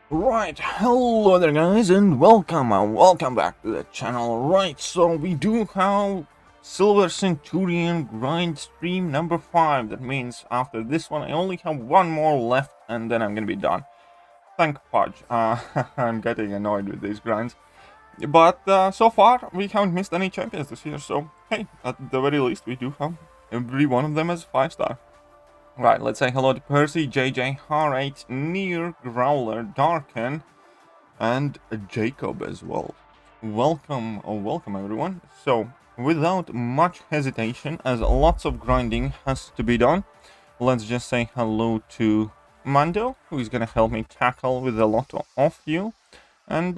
Right, hello there guys and welcome back to the channel. Right, so we do have Silver Centurion grind stream number 5. That means after this one I only have one more left and then I'm gonna be done. Thank fudge. I'm getting annoyed with these grinds. But so far we haven't missed any champions this year, so hey, at the very least we do have every one of them as 5-star. Right, let's say hello to Percy, JJ, H8, Near, Growler, Darken, and Jacob as well. Welcome, welcome everyone. So, without much hesitation, as lots of grinding has to be done, let's just say hello to Mando, who is gonna help me tackle with a lot of you, and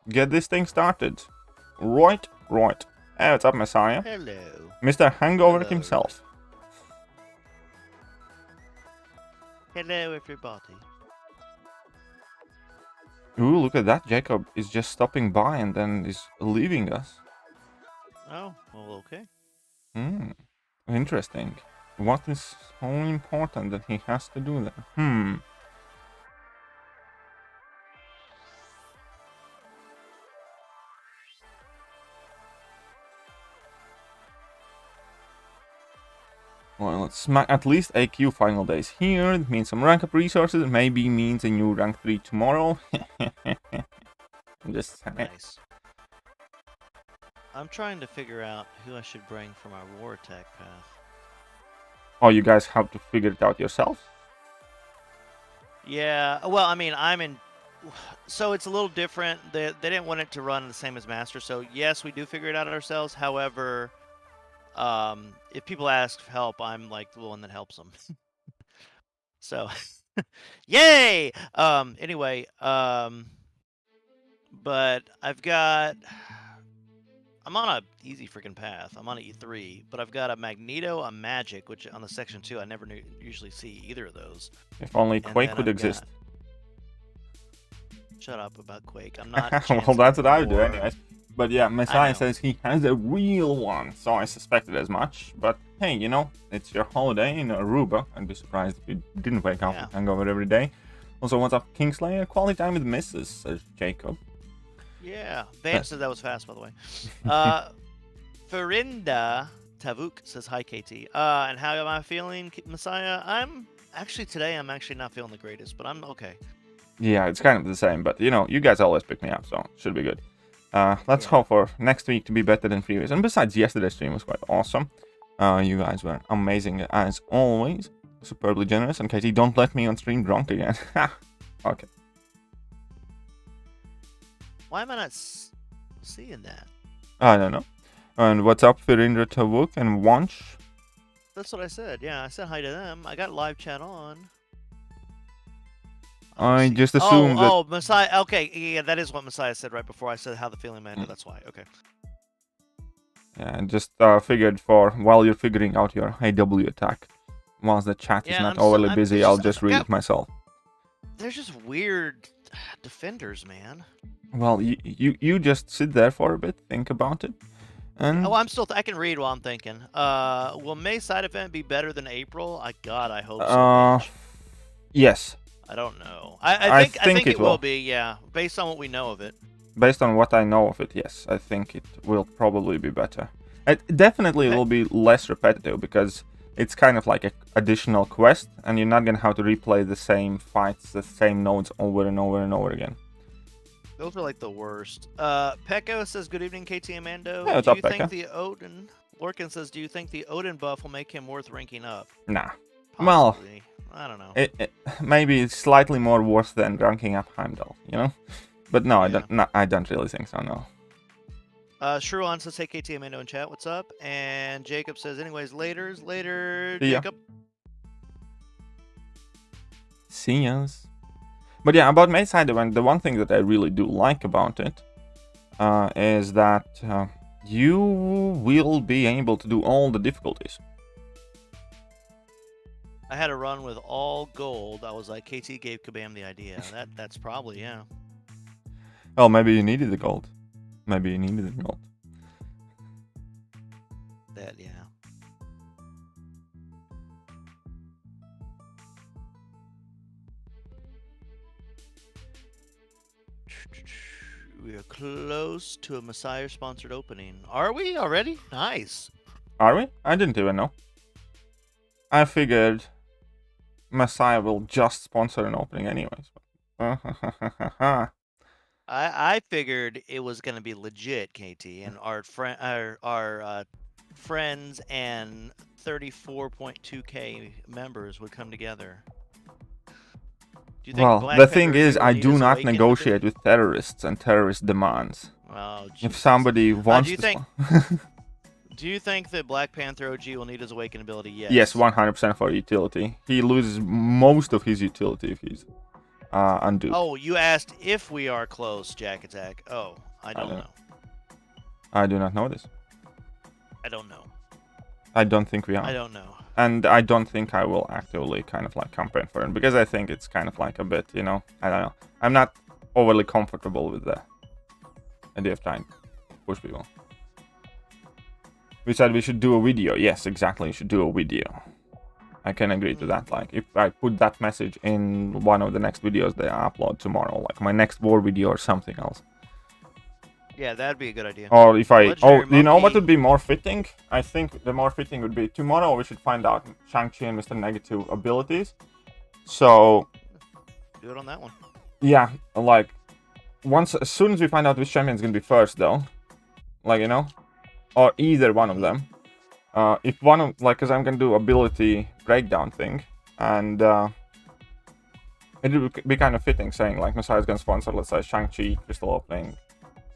get this thing started. Right. Hey, what's up, Messiah? Hello. Mr. Hangover Hello. himself. Hello, everybody. Ooh, look at that. Jacob is just stopping by and then is leaving us. Oh, well, okay. Interesting. What is so important that he has to do that? Well, let's smack at least AQ final days here. It means some rank up resources. Maybe means a new rank 3 tomorrow. I'm just saying. Nice. I'm trying to figure out who I should bring for my war attack path. Oh, you guys have to figure it out yourselves? Yeah, well, I mean, I'm in... So it's a little different. They didn't want it to run the same as Master, so yes, we do figure it out ourselves. However, if people ask for help, I'm like the one that helps them. So, yay! Anyway, but I've got... I'm on a easy freaking path. I'm on an E3, but I've got a Magneto, a Magic, which on the Section 2 I never usually see either of those. If only Quake would exist. Shut up about Quake. I'm not. Well, that's what I would do anyways. But yeah, Messiah says he has a real one, so I suspected as much. But hey, you know, it's your holiday in Aruba. I'd be surprised if you didn't wake up with hangover every day. Also, what's up, Kingslayer? Quality time with Mrs. says Jacob. Yeah, Van says that was fast, by the way. Farinda Tavuk says hi, KT. And how am I feeling, Messiah? I'm actually not feeling the greatest, but I'm okay. Yeah, it's kind of the same, but you know, you guys always pick me up, so it should be good. Let's hope for next week to be better than previous. And besides, yesterday's stream was quite awesome. You guys were amazing as always. Superbly generous. And KT, don't let me on stream drunk again. Okay. Why am I not seeing that? I don't know. And what's up, Virindra Tavuk and Wanch? That's what I said. Yeah, I said hi to them. I got live chat on. I just assumed that... Oh, Messiah. Okay, yeah, that is what Messiah said right before I said how the feeling man. That's why. Okay. Yeah, and just figured while you're figuring out your AW attack, once the chat is not overly busy, I'll just read it myself. They're just weird defenders, man. Well, you just sit there for a bit, think about it, and... Oh, I can read while I'm thinking. Will May's side event be better than April? I hope so. Yes. I don't know. I think it will be, yeah, based on what we know of it. Based on what I know of it, yes, I think it will probably be better. It definitely will be less repetitive, because it's kind of like an additional quest, and you're not going to have to replay the same fights, the same nodes over and over and over again. Those are like the worst. Pekko says, good evening, KT and Mando. Hey, what's up, Pekka? Lorcan says, do you think the Odin buff will make him worth ranking up? Nah. Possibly. Well, I don't know. Maybe it's slightly more worth than ranking up Heimdall, you know? But no, yeah. I don't really think so, no. Shruan says, hey, KT and Mando in chat, what's up? And Jacob says, anyways, later, Jacob. See yas. But yeah, about May's side event, the one thing that I really do like about it is that you will be able to do all the difficulties. I had a run with all gold. I was like, KT gave Kabam the idea. That's probably, yeah. Oh, maybe you needed the gold. That, yeah. We are close to a Messiah-sponsored opening. Are we already? Nice. Are we? I didn't even know. I figured Messiah will just sponsor an opening anyways. I figured it was gonna be legit, KT, and our friends and 34.2k members would come together. Do you think Well, Black the Panther thing is, will I lead do us not awaken with it? negotiate with terrorists and terrorist demands. Oh, If Jesus. somebody wants do you to... think? Do you think that Black Panther OG will need his awaken ability? Yes. Yes, 100% for utility. He loses most of his utility if he's undo. Oh, you asked if we are close, Jack Attack. Oh, I don't know. I do not know this. I don't know. I don't think we are. I don't know. And I don't think I will actively kind of like campaign for it, because I think it's kind of like a bit, you know, I don't know. I'm not overly comfortable with the idea of trying to push people. We said we should do a video. Yes, exactly. We should do a video. I can agree to that. Like, if I put that message in one of the next videos that I upload tomorrow, like my next war video or something else. Yeah, that'd be a good idea. Or if I... Legendary you know what Monkey. would be more fitting? I think the more fitting would be tomorrow we should find out Shang-Chi and Mr. Negative abilities. So... Do it on that one. Yeah, like... as soon as we find out which champion is going to be first, though. Like, you know? Or either one of them. If one of... Like, because I'm going to do ability breakdown thing. And... it would be kind of fitting saying, like, Messiah's going to sponsor, let's say, Shang-Chi Crystal Opening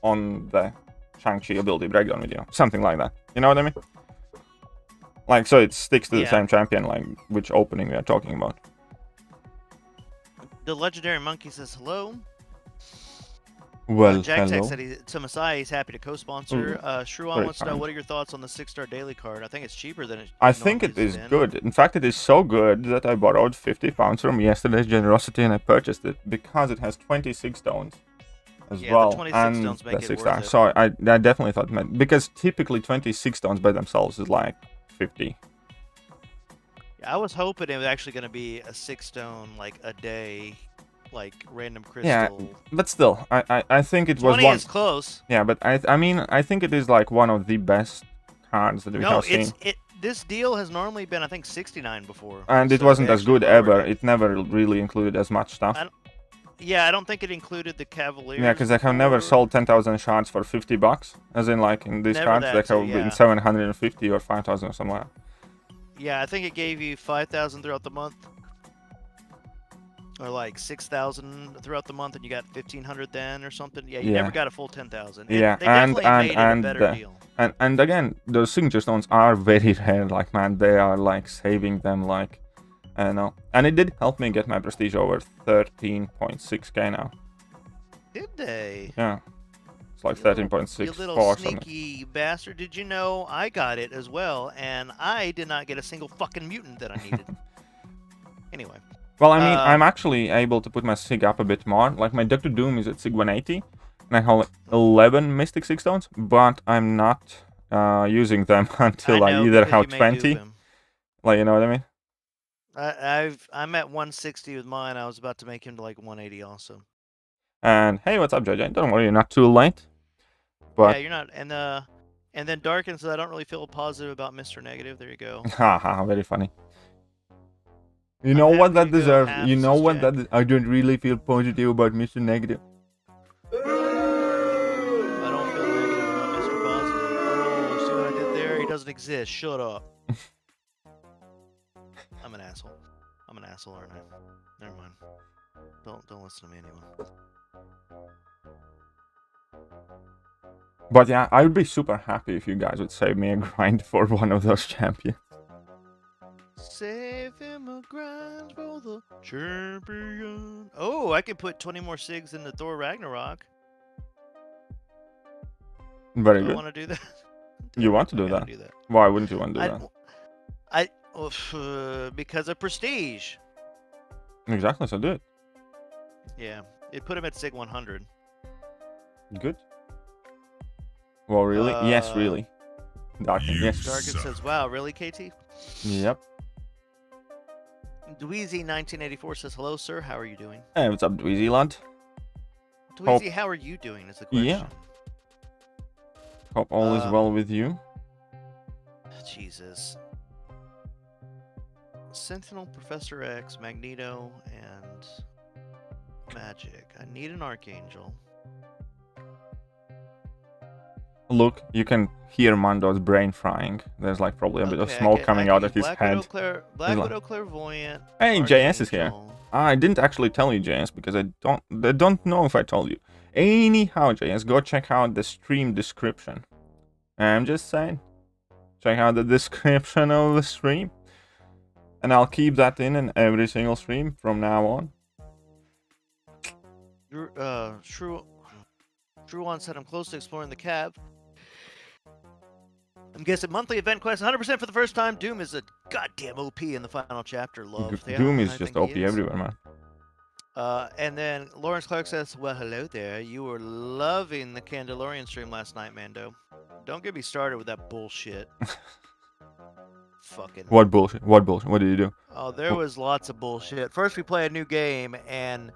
on the Shang-Chi ability breakdown video. Something like that. You know what I mean? Like, so it sticks to the same champion, like, which opening we are talking about. The Legendary Monkey says hello. Well, Jack hello. Tech said to Messiah he's happy to co-sponsor. Shruan very wants to know, kind. what are your thoughts on the 6-star daily card? I think it's cheaper than it I think it normally is been. good. In fact, it is so good that I borrowed 50 pounds from yesterday's generosity and I purchased it because it has 26 stones as well. The 26 and stones make the it 6 worth stars. it. So I definitely thought, because typically 26 stones by themselves is like 50. I was hoping it was actually going to be a 6-stone, like, a day, like, random crystal. Yeah, but still, I think it was 20 one. is close. Yeah, but I mean, I think it is like one of the best cards that we No, have seen. this deal has normally been, I think, 69 before. And it so wasn't they as good actually lowered ever. it. It never really included as much stuff. Yeah, I don't think it included the Cavaliers. Yeah, because I have never or- sold 10,000 shards for 50 bucks. As in, like, in these Never cards, that they too, have yeah. been 750 or 5,000 or somewhere. Yeah, I think it gave you 5,000 throughout the month. Or like 6,000 throughout the month, and you got 1,500 then or something. Yeah, you Yeah. never got a full 10,000. Yeah, They definitely made it a better deal. And again, those signature stones are very rare. Like, man, they are, like, saving them, like, I don't know. And it did help me get my prestige over 13.6k now. Did they? Yeah. It's like You little- 13.6 You little or something. sneaky bastard. Did you know I got it as well, and I did not get a single fucking mutant that I needed. Anyway. Well, I mean, I'm actually able to put my Sig up a bit more. Like, my Doctor Doom is at Sig 180, and I have like 11 Mystic 6 stones, but I'm not using them until I know, either because have you may dupe 20. him. Like, you know what I mean? I'm at 160 with mine. I was about to make him to like 180 also. And hey, what's up, JJ? Don't worry, you're not too late. But Yeah, you're not. And then Darkin says, I don't really feel positive about Mr. Negative. There you go. haha, very funny. You I'm know what happy that to go deserves? half, You know says what Jack. that? I don't really feel positive about Mr. Negative. I don't feel negative about Mr. Positive. Oh, see what I did there? He doesn't exist. Shut up. I'm an asshole. I'm an asshole, aren't I? Never mind. Don't listen to me anymore. But yeah, I would be super happy if you guys would save me a grind for one of those champions. Save him a grind for the champion. Oh, I could put 20 more SIGs into Thor Ragnarok. Very Do I good. want to do that? You want to do I gotta that? do that. Why wouldn't you want to do Because of prestige. that? Exactly, so do it. Yeah, it put him at Sig 100. Good. Well, really? Yes, really. Darkin, yes. Darkin says, "Wow, really, KT?" Yep. Dweezy1984 says, "Hello, sir. How are you doing?" Hey, what's up, Dweezy lad? Dweezy, how are you doing is the question. Yeah. Hope all is well with you. Jesus. Sentinel, Professor X, Magneto, and Magic. I need an Archangel. Look, you can hear Mando's brain frying. There's like probably a bit of smoke coming out of his head. Black Widow, Clairvoyant. Hey, Archangel. JS is here. I didn't actually tell you, JS, because I don't know if I told you. Anyhow, JS, go check out the stream description. I'm just saying. Check out the description of the stream. And I'll keep that in every single stream from now on. True One said I'm close to exploring the cab. I'm guessing monthly event quest 100% for the first time. Doom is a goddamn OP in the final chapter. Love. Doom is just OP everywhere, man. And then Lawrence Clark says, well, hello there. You were loving the Mandalorian stream last night, Mando. Don't get me started with that bullshit. Fucking. What bullshit? What bullshit? What did you do? Oh, there was lots of bullshit. First, we play a new game, and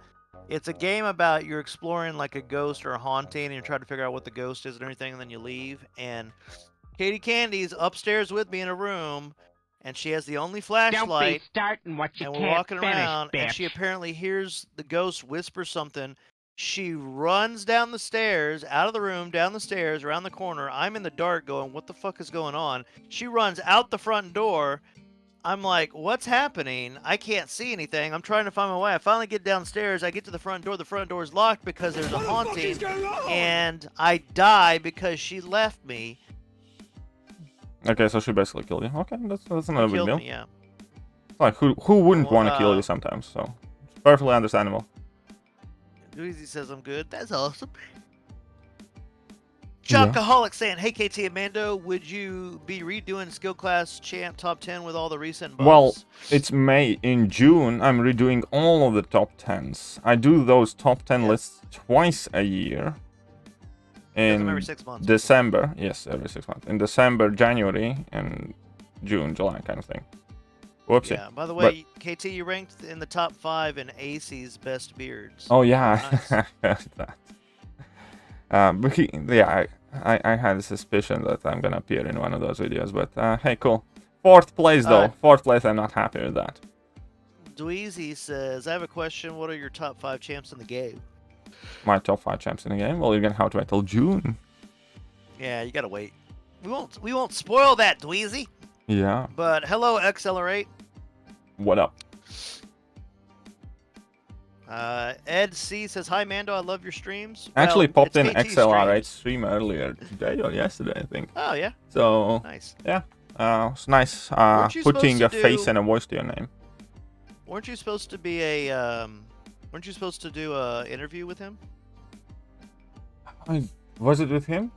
it's a game about you're exploring like a ghost or a haunting, and you're trying to figure out what the ghost is and everything, and then you leave. And Katie Candy's upstairs with me in a room, and she has the only flashlight. Don't be starting what you and can't we're walking finish, around, bitch. and she apparently hears the ghost whisper something. She runs down the stairs, out of the room, down the stairs, around the corner. I'm in the dark going, what the fuck is going on? She runs out the front door. I'm like, what's happening? I can't see anything. I'm trying to find my way. I finally get downstairs. I get to the front door. The front door is locked because there's a haunting. And I die because she left me. Okay, so she basically killed you. Okay, that's not a big deal. Me, yeah. Like, who wouldn't want to kill you sometimes? So, it's perfectly understandable. Dweezy says I'm good. That's awesome. Jacobkanda saying, hey, KT and Mando, would you be redoing skill class champ top 10 with all the recent buffs? Well, it's May. In June, I'm redoing all of the top 10s. I do those top 10 lists twice a year. In every 6 months. December, yes, every 6 months. In December, January, and June, July kind of thing. Whoopsie. Yeah, by the way, KT, you ranked in the top 5 in AC's best beards. Oh, yeah. Nice. I heard that. But I had a suspicion that I'm gonna appear in one of those videos, but hey, cool. 4th place, though. 4th place, I'm not happy with that. Dweezy says, I have a question. What are your top 5 champs in the game? My top 5 champs in the game? Well, you're gonna have to wait till June. Yeah, you gotta wait. We won't spoil that, Dweezy. Yeah. But hello, Accelerate. What up? Ed C says, hi, Mando, I love your streams. Actually popped in KT XLR8 stream earlier today or yesterday, I think. Oh, yeah? So, nice. Yeah. It's nice putting a face and a voice to your name. Weren't you supposed to be a, weren't you supposed to do a interview with him? Was it with him?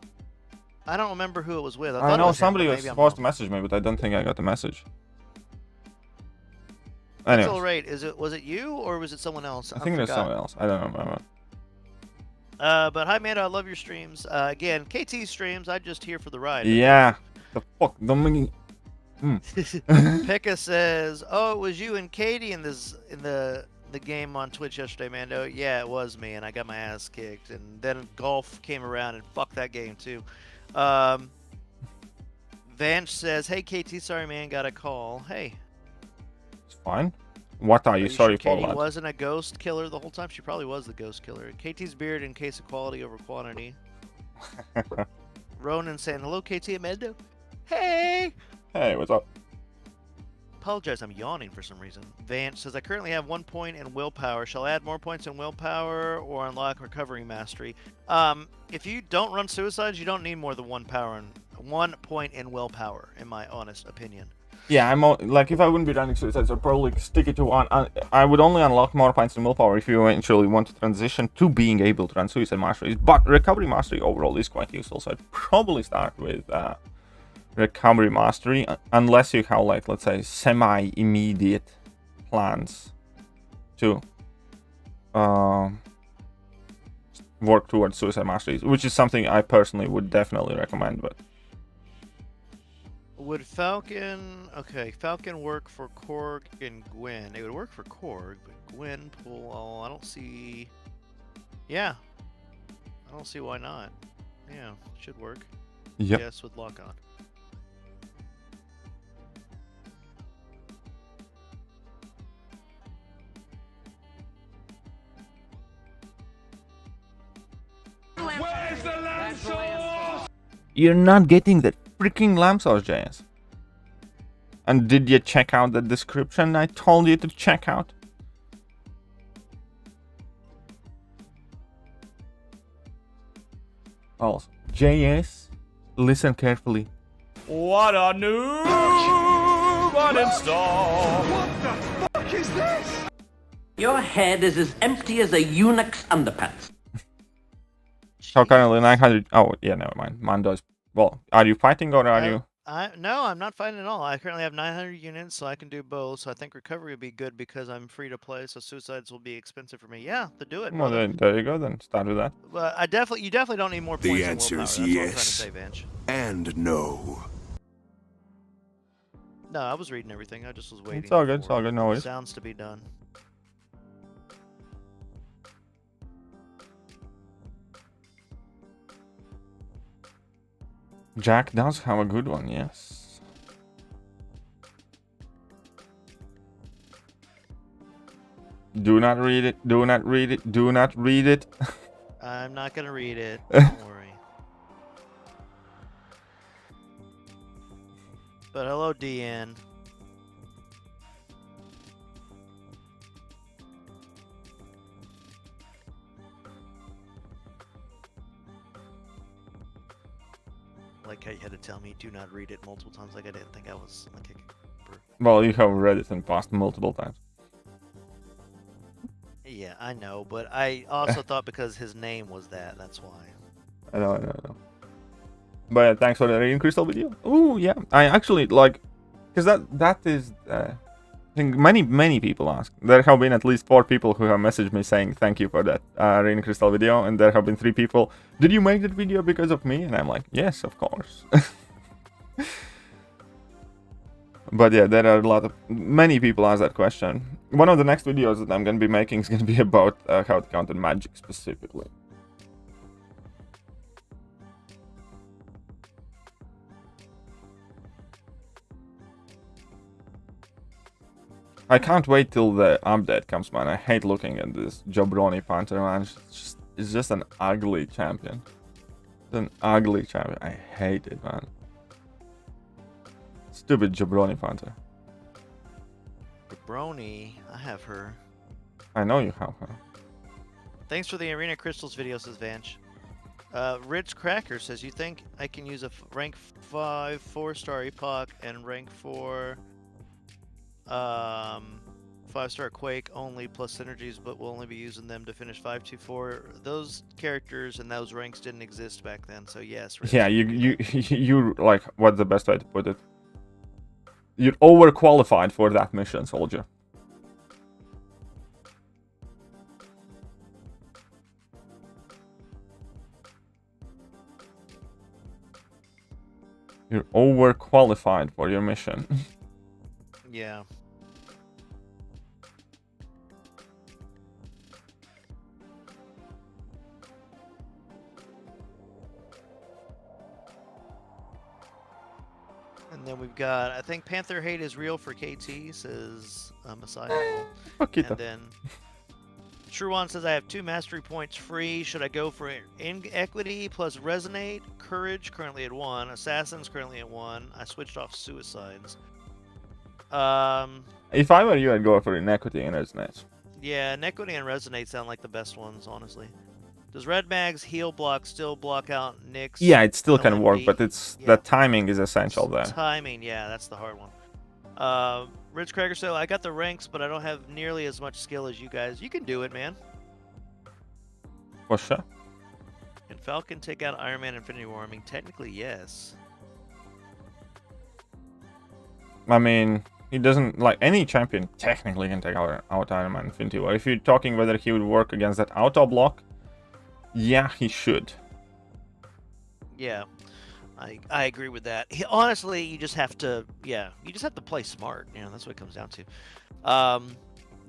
I don't remember who it was with. I know somebody was supposed to message me, but I don't think I got the message. Anyway, was it you or was it someone else? I think it was someone else. I don't remember. But hi, Mando. I love your streams. Again, KT streams. I'm just here for the ride. Yeah. The fuck. Pekka says, "Oh, it was you and Katie in the game on Twitch yesterday, Mando." Yeah, it was me, and I got my ass kicked. And then golf came around and fucked that game too. Vance says, "Hey, KT, sorry, man, got a call. Hey." Fine. What are you sorry for? Katie wasn't a ghost killer the whole time. She probably was the ghost killer. KT's beard in case of quality over quantity. Ronan saying hello, KT and Mendo. Hey. Hey, what's up? Apologize, I'm yawning for some reason. Vance says I currently have 1 point in willpower. Shall I add more points in willpower or unlock recovery mastery? If you don't run suicides, you don't need more than 1 point in willpower, in my honest opinion. Yeah, I'm like, if I wouldn't be running suicides, I'd probably stick it to 1. I would only unlock more points in willpower if you eventually want to transition to being able to run suicide masteries. But recovery mastery overall is quite useful, so I'd probably start with recovery mastery, unless you have, like, let's say, semi-immediate plans to work towards suicide masteries, which is something I personally would definitely recommend. But would Falcon work for Korg and Gwen? It would work for Korg, but Gwen pull. Oh, I don't see. Yeah, I don't see why not. Yeah, should work. Yep. Yes, with lock on. Where's the lamb sauce? You're not getting that freaking lamb sauce, JS. And did you check out the description I told you to check out? Also, JS, listen carefully. What a noob uninstall! What the fuck is this? Your head is as empty as a eunuch's underpants. So currently 900. Oh, yeah, never mind. Mando's. Well, are you fighting or are you? No, I'm not fighting at all. I currently have 900 units, so I can do both. So I think recovery would be good because I'm free to play. So suicides will be expensive for me. Yeah, to do it. Well, then, there you go. Then start with that. But you definitely don't need more points. The answer is yes. And no. No, I was reading everything. I just was waiting. It's all good. It's all good. No worries. Sounds to be done. Jack does have a good one, yes. Do not read it. Do not read it. Do not read it. I'm not gonna read it. Don't worry. But hello, DN. Like how you had to tell me, do not read it multiple times. Like I didn't think I was like a... Well, you have read it in past multiple times. Yeah, I know, but I also thought because his name was that, that's why. I know. But yeah, thanks for the reading crystal video. Ooh, yeah. I actually like, because that is, I think many people ask. There have been at least 4 people who have messaged me saying thank you for that reading crystal video, and there have been 3 people. Did you make that video because of me? And I'm like, yes, of course. But yeah, there are many people ask that question. One of the next videos that I'm going to be making is going to be about how to counter magic specifically. I can't wait till the update comes, man. I hate looking at this Jabroni Panther, man. It's just an ugly champion. It's an ugly champion. I hate it, man. Stupid Jabroni Panther. Jabroni, I have her. I know you have her. Thanks for the Arena Crystals video, says Vanch. Rich Cracker says, you think I can use a rank 5 4-star Epoch and rank 4 5-star Quake only plus synergies, but we'll only be using them to finish 5-2-4. Those characters and those ranks didn't exist back then, so yes. Rich. Yeah, you like, what's the best way to put it? You're overqualified for that mission, soldier. You're overqualified for your mission. Yeah. And then we've got, I think Panther Hate is real for KT, says Messiah. And then True One says, I have 2 mastery points free. Should I go for equity plus resonate? Courage currently at 1. Assassins currently at 1. I switched off suicides. If I were you, I'd go for inequity and resonate. Yeah, inequity and resonate sound like the best ones, honestly. Does Red Mag's heal block still block out Nick's? Yeah, it still can work, but it's yeah. The timing is essential there. Timing, yeah, that's the hard one. Rich Cracker said, I got the ranks, but I don't have nearly as much skill as you guys. You can do it, man. For sure. Can Falcon take out Iron Man Infinity War? I mean, technically, yes. I mean, he doesn't, like, any champion technically can take out Iron Man Infinity War. If you're talking whether he would work against that auto block, yeah, he should. Yeah, I agree with that. Honestly, you just have to, you just have to play smart. You know, that's what it comes down to.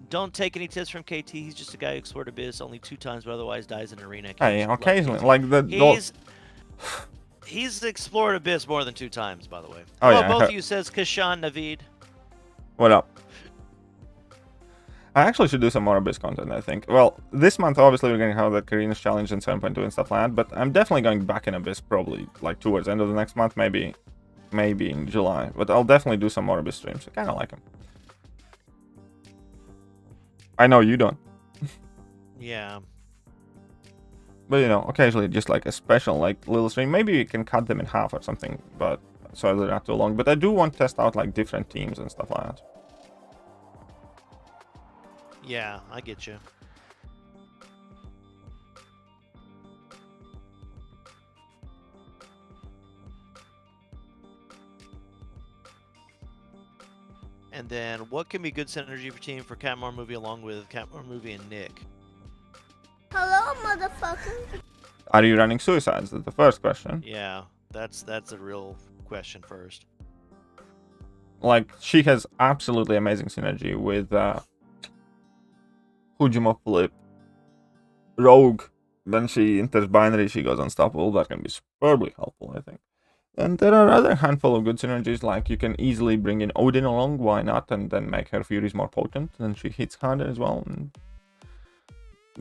Don't take any tips from KT. He's just a guy who explored Abyss only 2 times, but otherwise dies in arena. Hey, Love occasionally, KT. like the. He's explored Abyss more than 2 times, by the way. Oh, Hello, yeah, both of you, says Kashan Navid. What up? I actually should do some more Abyss content, I think. Well, this month, obviously, we're going to have the Karina's Challenge and 7.2 and stuff like that, but I'm definitely going back in Abyss probably, like, towards the end of the next month, maybe in July. But I'll definitely do some more Abyss streams. I kind of like them. I know you don't. Yeah. But, you know, occasionally just, like, a special, like, little stream. Maybe you can cut them in half or something, but so they're not too long. But I do want to test out, like, different teams and stuff like that. Yeah, I get you. And then, what can be good synergy for team for Catmore movie along with Catmore movie and Nick? Hello, motherfucker. Are you running suicides? That's the first question. Yeah, that's a real question first. Like, she has absolutely amazing synergy with Hujima Flip, Rogue. Then she enters binary, she goes unstoppable. That can be superbly helpful, I think. And there are other handful of good synergies, like you can easily bring in Odin along, why not, and then make her Furies more potent, then she hits harder as well. And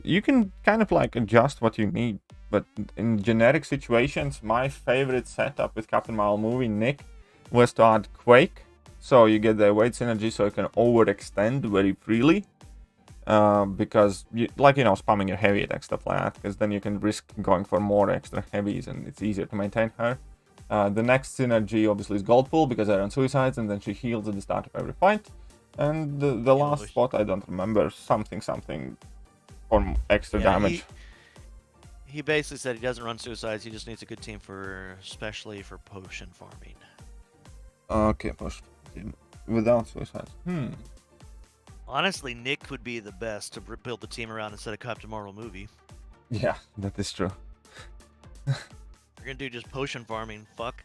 you can kind of like adjust what you need, but in generic situations, my favorite setup with Captain Marvel movie, Nick, was to add Quake, so you get the weight synergy so you can overextend very freely. Because you, like, you know, spamming your heavy attack, stuff like that, because then you can risk going for more extra heavies and it's easier to maintain her. The next synergy obviously is Gold Pool because I run suicides and then she heals at the start of every fight. And the last spot, I don't remember, something for extra damage. He basically said he doesn't run suicides, he just needs a good team for, especially for potion farming. Okay, potion without suicides. Honestly, Nick would be the best to build the team around instead of Captain Marvel movie. Yeah, that is true. You're gonna do just potion farming. Fuck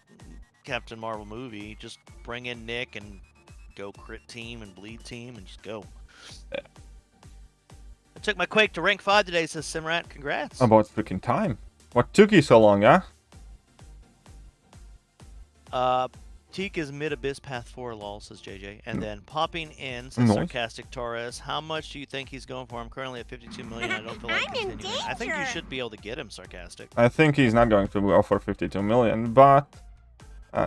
Captain Marvel movie. Just bring in Nick and go crit team and bleed team and just go. Yeah. I took my Quake to rank 5 today, says Simrat. Congrats. About freaking time. What took you so long, huh? Teak is mid-abyss path 4, lol, says JJ. And then popping in, says Sarcastic Taurus. How much do you think he's going for? I'm currently at 52 million. I don't feel like continuing. I think you should be able to get him, Sarcastic. I think he's not going to go for 52 million, but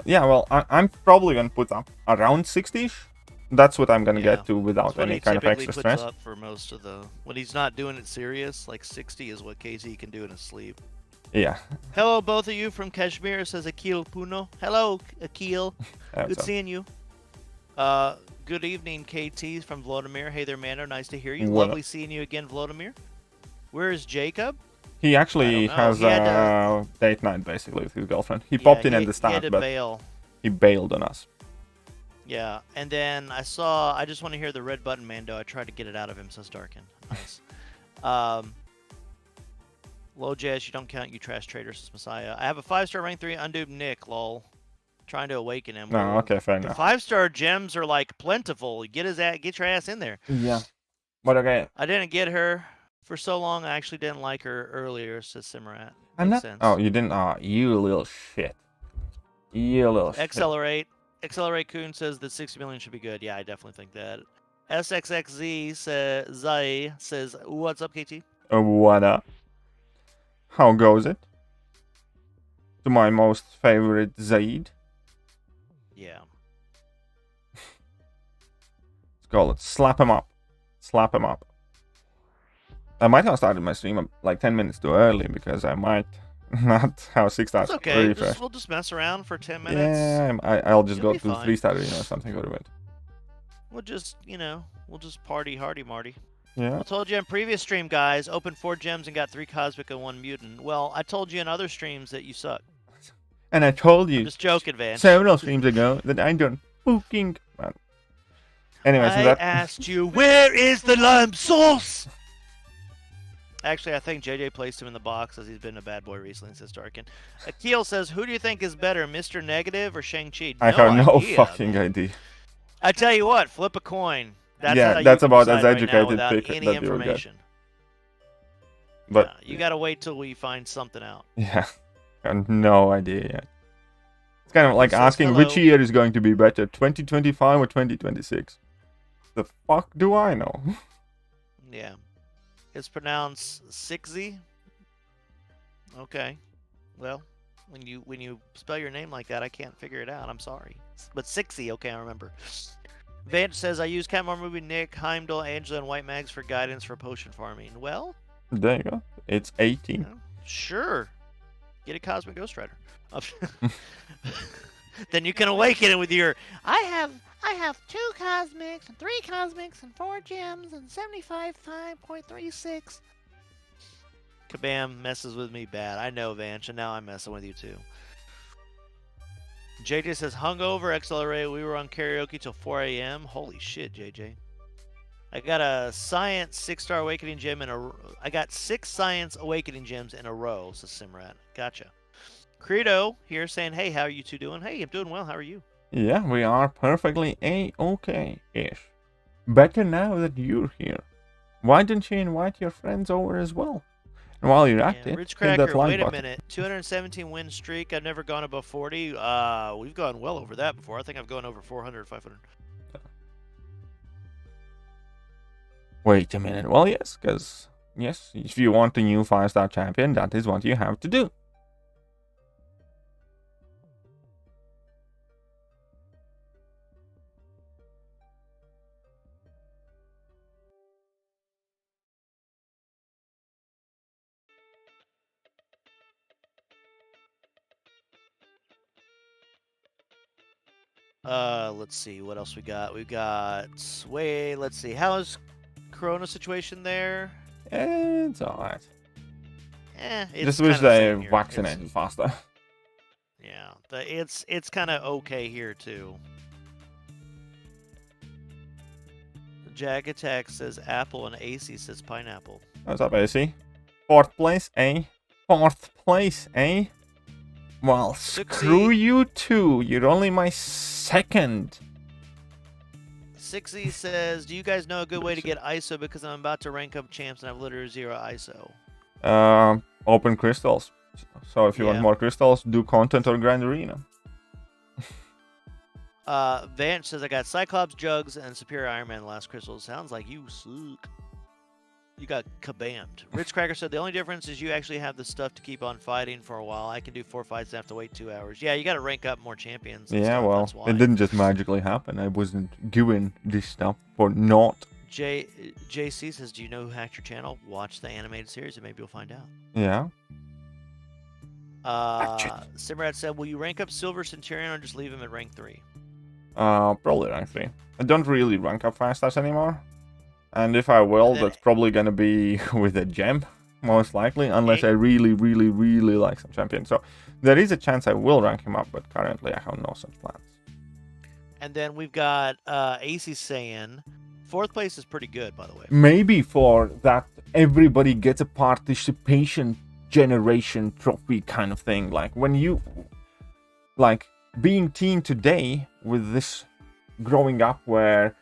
yeah, well, I'm probably going to put up around 60-ish. That's what I'm going to get to without any kind of extra stress. Up for most of the, when he's not doing it serious, like 60 is what KZ can do in his sleep. Yeah. Hello, both of you from Kashmir, says Akil Puno. Hello, Akil. Good seeing you. Good evening, KT from Vladimir. Hey there, Mando. Nice to hear you. Lovely seeing you again, Vladimir. Where is Jacob? He actually has a date night, basically, with his girlfriend. He popped in at the start, but he bailed on us. Yeah, and then I just want to hear the red button, Mando. I tried to get it out of him, says Darkin. Nice. Low Jazz, you don't count, you trash trader, says Messiah. I have a 5-star rank 3 undoomed Nick, lol. Trying to awaken him. No, okay, fair enough. 5-star gems are like plentiful. Get your ass in there. Yeah. But okay. I didn't get her for so long. I actually didn't like her earlier, says Simrat. I'm not. Oh, you didn't. Oh, you little shit. You little shit. Accelerate Coon says that 60 million should be good. Yeah, I definitely think that. SXXZ says, what's up, KT? What up? How goes it? To my most favorite Zaid. Yeah. Let's go. Let's slap him up. Slap him up. I might have started my stream like 10 minutes too early because I might not have 6 stars. It's okay. Refresh. We'll just mess around for 10 minutes. Yeah, I'll just go to 3-star arena or something. Go to it. We'll just, party hardy Marty. Yeah. I told you in previous stream, guys, opened 4 gems and got 3 cosmic and 1 mutant. Well, I told you in other streams that you suck. And I told you. I'm just joking, Vance. Several streams ago that I don't fucking. Anyways, I asked you, where is the lime sauce? Actually, I think JJ placed him in the box as he's been a bad boy recently, says Darkin. Akil says, who do you think is better, Mr. Negative or Shang-Chi? I have no fucking idea. I tell you what, flip a coin. That's Yeah, how you that's can about decide as right now educated without pick any that you will get. information. But Yeah, you gotta wait till we find something out. yeah, I have no idea yet. It's kind of like says asking which hello. year is going to be better, 2025 or 2026. The fuck do I know? Yeah. It's pronounced Sixzy. Okay. Well, when you spell your name like that, I can't figure it out. I'm sorry. But Sixy, okay, I remember. Vance says, I use Catmore Movie, Nick, Heimdall, Angela, and White Mags for guidance for potion farming. Well, There you go. It's 18. sure. Get a Cosmic Ghost Rider. Then you can awaken it with your I have 2 cosmics and 3 cosmics and 4 gems and 75.36. Kabam messes with me bad. I know, Vanch, and now I'm messing with you too. JJ says hungover accelerate. We were on karaoke till 4 a.m. Holy shit, JJ. I got a science 6-star awakening gem I got 6 science awakening gems in a row, says Simrat. Gotcha. Credo here saying, hey, how are you two doing? Hey, I'm doing well. How are you? Yeah, we are perfectly A-okay-ish. Better now that you're here. Why don't you invite your friends over as well? And while you're at it, Rich hit that Cracker, like wait a button. minute. 217 win streak. I've never gone above 40. We've gone well over that before. I think I've gone over 400, 500. Wait a minute. Well, yes, because, yes, if you want a new 5-star champion, that is what you have to do. Let's see what else we got. We got let's see. How's Corona situation there? It's alright. It's Just wish kinda the they same here. vaccinated faster. Yeah, it's kind of okay here too. Jag Attack says apple and AC says pineapple. What's up, AC? 4th place, eh? 4th place, eh? Well, screw you too. You're only my 2nd. Sixy says, do you guys know a good way to get ISO because I'm about to rank up champs and I have literally 0 ISO? Open crystals. So if you want more crystals, do content or grind arena. Vance says, I got Cyclops, Jugs, and Superior Iron Man last crystal. Sounds like you suck. You got kabammed. Rich Cracker said, the only difference is you actually have the stuff to keep on fighting for a while. I can do 4 fights and have to wait 2 hours. Yeah, you got to rank up more champions. Yeah, stuff. well, That's why. it didn't just magically happen. I wasn't doing this stuff for naught. JC says, do you know who hacked your channel? Watch the animated series and maybe you'll find out. Yeah. Simrad said, will you rank up Silver Centurion or just leave him at rank 3? Probably rank 3. I don't really rank up 5 stars anymore. And if I will, that's probably gonna be with a gem, most likely, unless I really, really, really like some champion. So there is a chance I will rank him up, but currently I have no such plans. And then we've got AC saying, 4th place is pretty good, by the way. Maybe for that everybody gets a participation generation trophy kind of thing. Like when you, like being teen today with this growing up where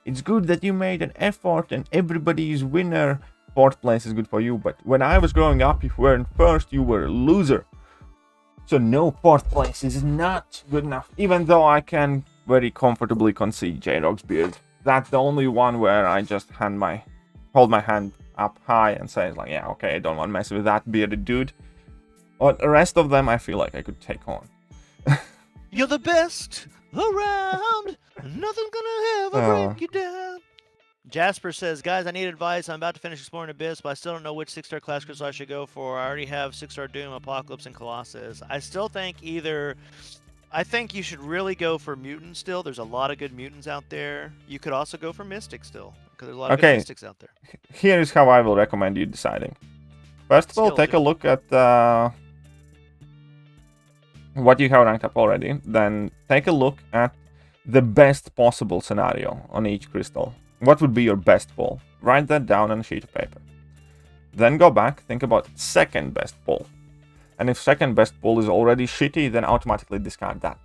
it's good that you made an effort and everybody is winner. 4th place is good for you. But when I was growing up, if you weren't 1st, you were a loser. So no, 4th place is not good enough. Even though I can very comfortably concede J-Rog's beard. That's the only one where I just hold my hand up high and say like, yeah, okay, I don't want to mess with that bearded dude. But the rest of them, I feel like I could take on. You're the best around. Nothing's gonna ever break you down. Jasper says, guys, I need advice. I'm about to finish exploring Abyss, but I still don't know which 6-star class crystal I should go for. I already have 6-star Doom, Apocalypse, and Colossus. I still think I think you should really go for Mutant still. There's a lot of good Mutants out there. You could also go for Mystic still, because there's a lot of good Mystics out there. Here is how I will recommend you deciding. First of all, take a look at what you have ranked up already. Then take a look at the best possible scenario on each crystal. What would be your best pull? Write that down on a sheet of paper. Then go back, think about 2nd best pull. And if 2nd best pull is already shitty, then automatically discard that.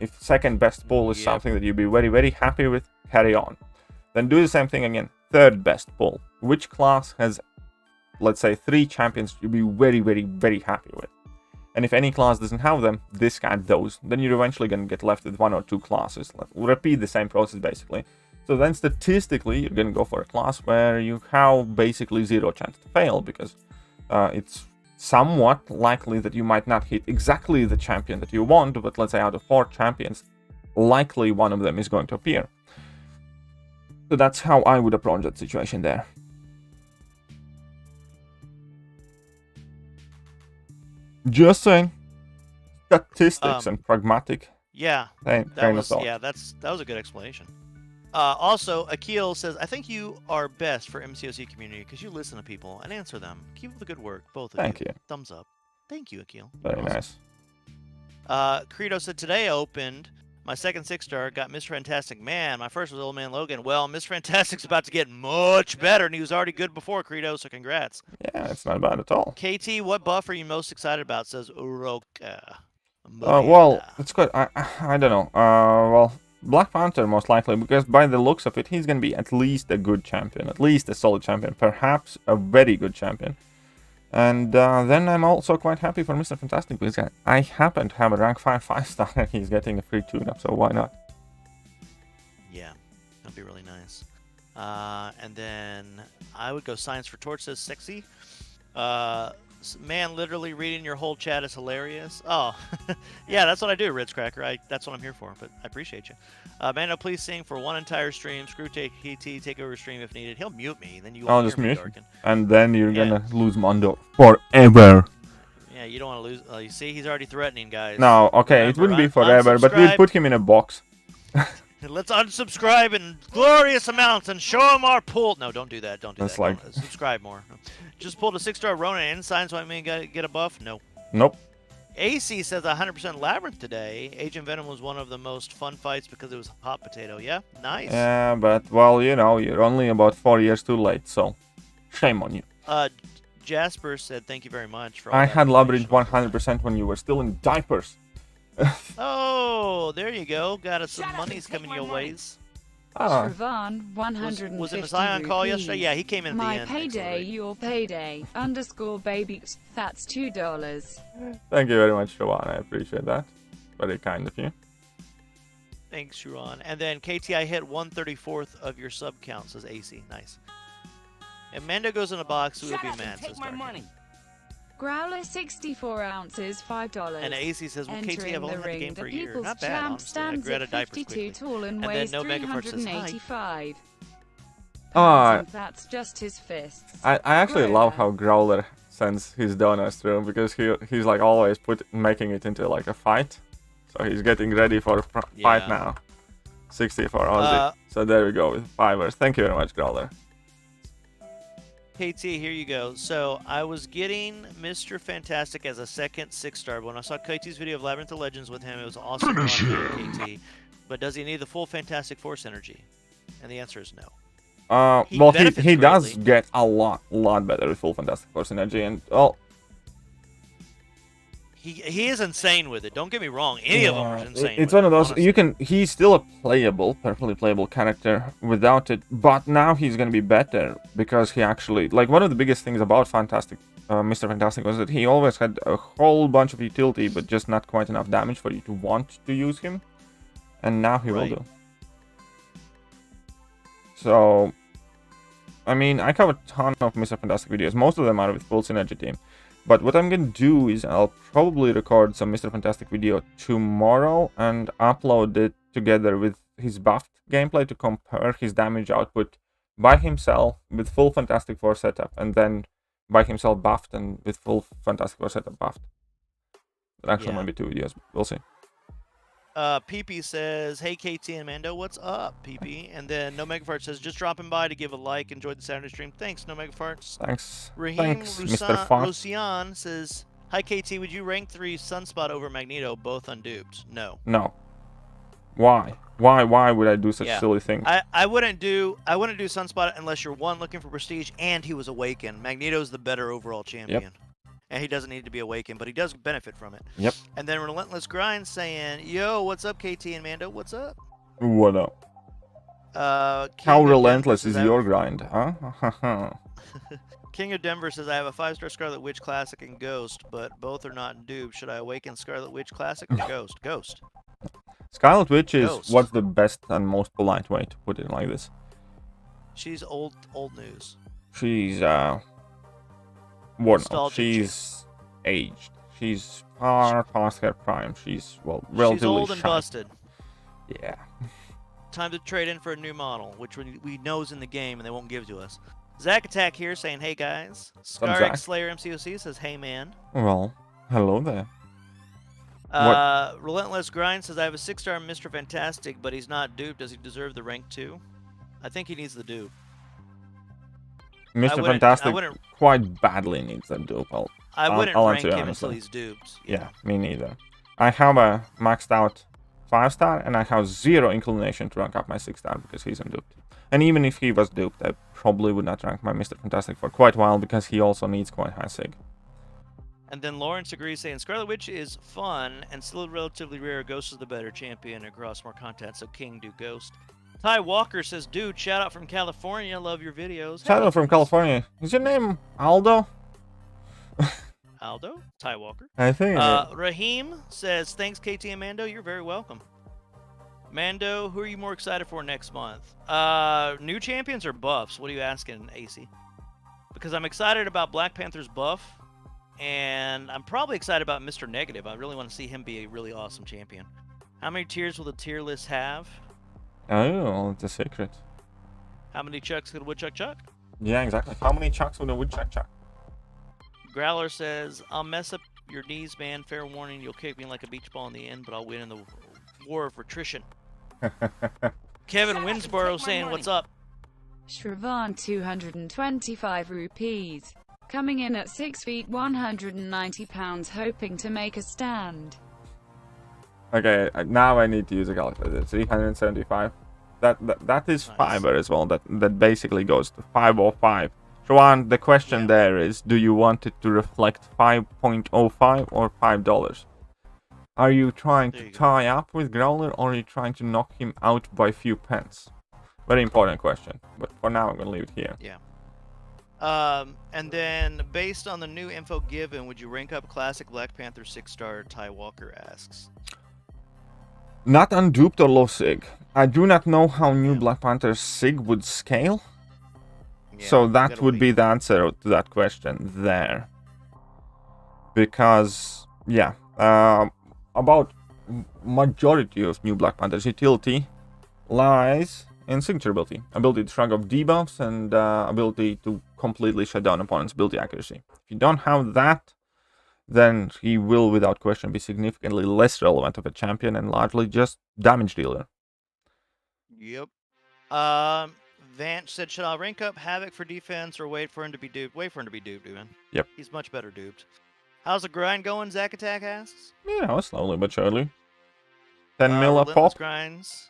If 2nd best pull is something that you'd be very, very happy with, carry on. Then do the same thing again. Third best pull. Which class has, let's say, 3 champions you'd be very, very, very happy with? And if any class doesn't have them, discard those. Then you're eventually going to get left with 1 or 2 classes. Repeat the same process, basically. So then statistically, you're going to go for a class where you have basically 0 chance to fail, because it's somewhat likely that you might not hit exactly the champion that you want, but let's say out of 4 champions, likely one of them is going to appear. So that's how I would approach that situation there. Just saying. Statistics and pragmatic. Yeah, Kind of thought. yeah, that was a good explanation. Also, Akil says, I think you are best for MCOC community because you listen to people and answer them. Keep up the good work, both of you. Thank you. Thumbs up. Thank you, Akil. Very nice. Credo said, today I opened my second 6-star, got Mr. Fantastic. Man, my first was Old Man Logan. Well, Mr. Fantastic's about to get much better, and he was already good before, Credo, so congrats. Yeah, it's not bad at all. KT, what buff are you most excited about, says Uroka. Well, it's good. I don't know. Well, Black Panther most likely, because by the looks of it, he's going to be at least a good champion, at least a solid champion, perhaps a very good champion. And then I'm also quite happy for Mr. Fantastic, because I happen to have a rank 5 5-star and he's getting a free tune-up, so why not? Yeah, that'd be really nice. And then I would go Science for Torch, says Sexy. Man, literally reading your whole chat is hilarious. Oh, yeah, that's what I do, Ritz Cracker. That's what I'm here for, but I appreciate you. Mando, please sing for one entire stream. Screw KT, take over stream if needed. He'll mute me, then you I'll won't just hear me, mute, Darkin. and then you're gonna lose Mondo forever. Yeah, you don't want to lose. You see, he's already threatening, guys. No, okay, Remember, it wouldn't be forever, but we'd put him in a box. Let's unsubscribe in glorious amounts and show him our pull. No, don't do that. Don't do That's that. like- Don't, subscribe more. Just pulled a 6-star Ronin and signs, so I mean, get a buff? No. Nope. AC says 100% Labyrinth today. Agent Venom was one of the most fun fights because it was hot potato. Yeah? Nice. Yeah, but, well, you know, you're only about 4 years too late, so shame on you. Jasper said thank you very much for all I that had Labyrinth information. 100% when you were still in diapers. Oh, there you go. Got us some monies coming your ways. Ah, Shravan, 150 Was it Messiah on call yesterday? rupees. Yeah, he came in at My the end. payday, Excellent. your payday. _ baby. That's $2. thank you very much, Siobhan. I appreciate that. Very kind of you. Thanks, Sharon. And then KTI hit 1/34th of your sub count, says AC. Nice. And Mando goes in a box, so he'll be mad, says Darkin. Growler 64 ounces, $5. And AC says, well, KT, Entering I've only the had the ring, game the for a year. people's Not bad, champ honestly. I stands grew out at of diapers 52 quickly. tall and And then weighs No Megafart says, hi. 385. Ah, And that's just his fists. I actually love Growler. how Growler sends his donors through, because he's like always making it into like a fight. So he's getting ready for a fight Yeah. now. 64 Aussie. So there we go with 5ers. Thank you very much, Growler. KT, here you go. So I was getting Mr. Fantastic as a second 6-star. When I saw KT's video of Labyrinth of Legends with him, it was awesome. KT. But does he need the full Fantastic Force energy? And the answer is no. He Well, benefits he does greatly. get a lot better with full Fantastic Force energy, and well, He is insane with it. Don't get me wrong. Any of them are insane. it's with one of it, those. honestly. He's still a perfectly playable character without it, but now he's gonna be better because he actually, like, one of the biggest things about Mr. Fantastic was that he always had a whole bunch of utility, but just not quite enough damage for you to want to use him, and now he will Right. do. So, I mean, I cover a ton of Mr. Fantastic videos. Most of them are with full synergy team. But what I'm going to do is I'll probably record some Mr. Fantastic video tomorrow and upload it together with his buffed gameplay to compare his damage output by himself with full Fantastic Four setup, and then by himself buffed and with full Fantastic Four setup buffed. That actually Yeah. might be 2 videos. We'll see. PP says, hey, KT and Mando, what's up, PP? And then No Megafart says, just dropping by to give a like. Enjoyed the Saturday stream. Thanks, No Megafarts. Thanks. Raheem Thanks, Mr. Fox. Lucian says, hi, KT, would you rank 3 Sunspot over Magneto, both unduped? No. No. Why? Why would I do such Yeah. silly things? I wouldn't do Sunspot unless you're one looking for prestige and he was awakened. Magneto's the better overall champion. And he doesn't need to be awakened, but he does benefit from it. Yep. And then Relentless Grind saying, yo, what's up, KT and Mando? What's up? What up? How King of relentless Denver is says, your grind, huh? King of Denver says, I have a 5-star Scarlet Witch Classic and Ghost, but both are not duped. Should I awaken Scarlet Witch Classic or Ghost? Ghost. Scarlet Witch is Ghost. what's the best and most polite way to put it like this. She's old news. She's well, no, Nostalgic she's aged. She's far past her prime. She's relatively She's old and shy. busted. Yeah. Time to trade in for a new model, which we know's in the game and they won't give to us. Zack Attack here saying, hey guys. Zack? Scar Slayer MCOC says, hey man. Well, hello there. Relentless Grind says, I have a 6-star Mr. Fantastic, but he's not duped. Does he deserve the rank 2? I think he needs the dupe. Mr. Fantastic quite badly needs that dupe. I wouldn't I'll rank answer him honestly. until he's duped. Yeah, me neither. I have a maxed out 5-star, and I have 0 inclination to rank up my 6-star because he's unduped. And even if he was duped, I probably would not rank my Mr. Fantastic for quite a while because he also needs quite high sig. And then Lawrence agrees, saying Scarlet Witch is fun and still relatively rare. Ghost is the better champion across more content, so King do Ghost. Ty Walker says, dude, shout out from California. Love your videos. Shout out from California. Is your name Aldo? Aldo? Ty Walker. I think. Raheem says, thanks, KT and Mando. You're very welcome. Mando, who are you more excited for next month? New champions or buffs? What are you asking, AC? Because I'm excited about Black Panther's buff, and I'm probably excited about Mr. Negative. I really want to see him be a really awesome champion. How many tiers will the tier list have? Oh, it's a secret. How many chucks could Woodchuck chuck? Yeah, exactly. How many chucks would a woodchuck chuck? Growler says, I'll mess up your knees, man. Fair warning, you'll kick me like a beach ball in the end, but I'll win in the war of attrition. Kevin Winsborough saying, what's up? Shravan 225 rupees. Coming in at 6 feet 190 pounds, hoping to make a stand. Okay, now I need to use a calculator. 375. That is Nice. fiber as well. That basically goes to 505. Shravan, the question there is, do you want it to reflect 5.05 or $5? Are you trying to tie up with Growler, or are you trying to knock him out by a few pence? Very important question, but for now I'm gonna leave it here. Yeah. And then, based on the new info given, would you rank up Classic Black Panther 6-star? Ty Walker asks. Not unduped or low sig. I do not know how new Black Panther sig would scale. Yeah, So that gotta would wait. be the answer to that question there. Because, yeah, about majority of new Black Panther's utility lies in signature ability. Ability to shrug off debuffs and ability to completely shut down opponent's ability accuracy. If you don't have that, then he will without question be significantly less relevant of a champion and largely just damage dealer. Yep. Vance said, should I rank up Havoc for defense or wait for him to be duped? Wait for him to be duped, man. Yep. He's much better duped. How's the grind going, Zack Attack asks? Yeah, slowly but surely. 10 mil a Relentless pop. Grinds.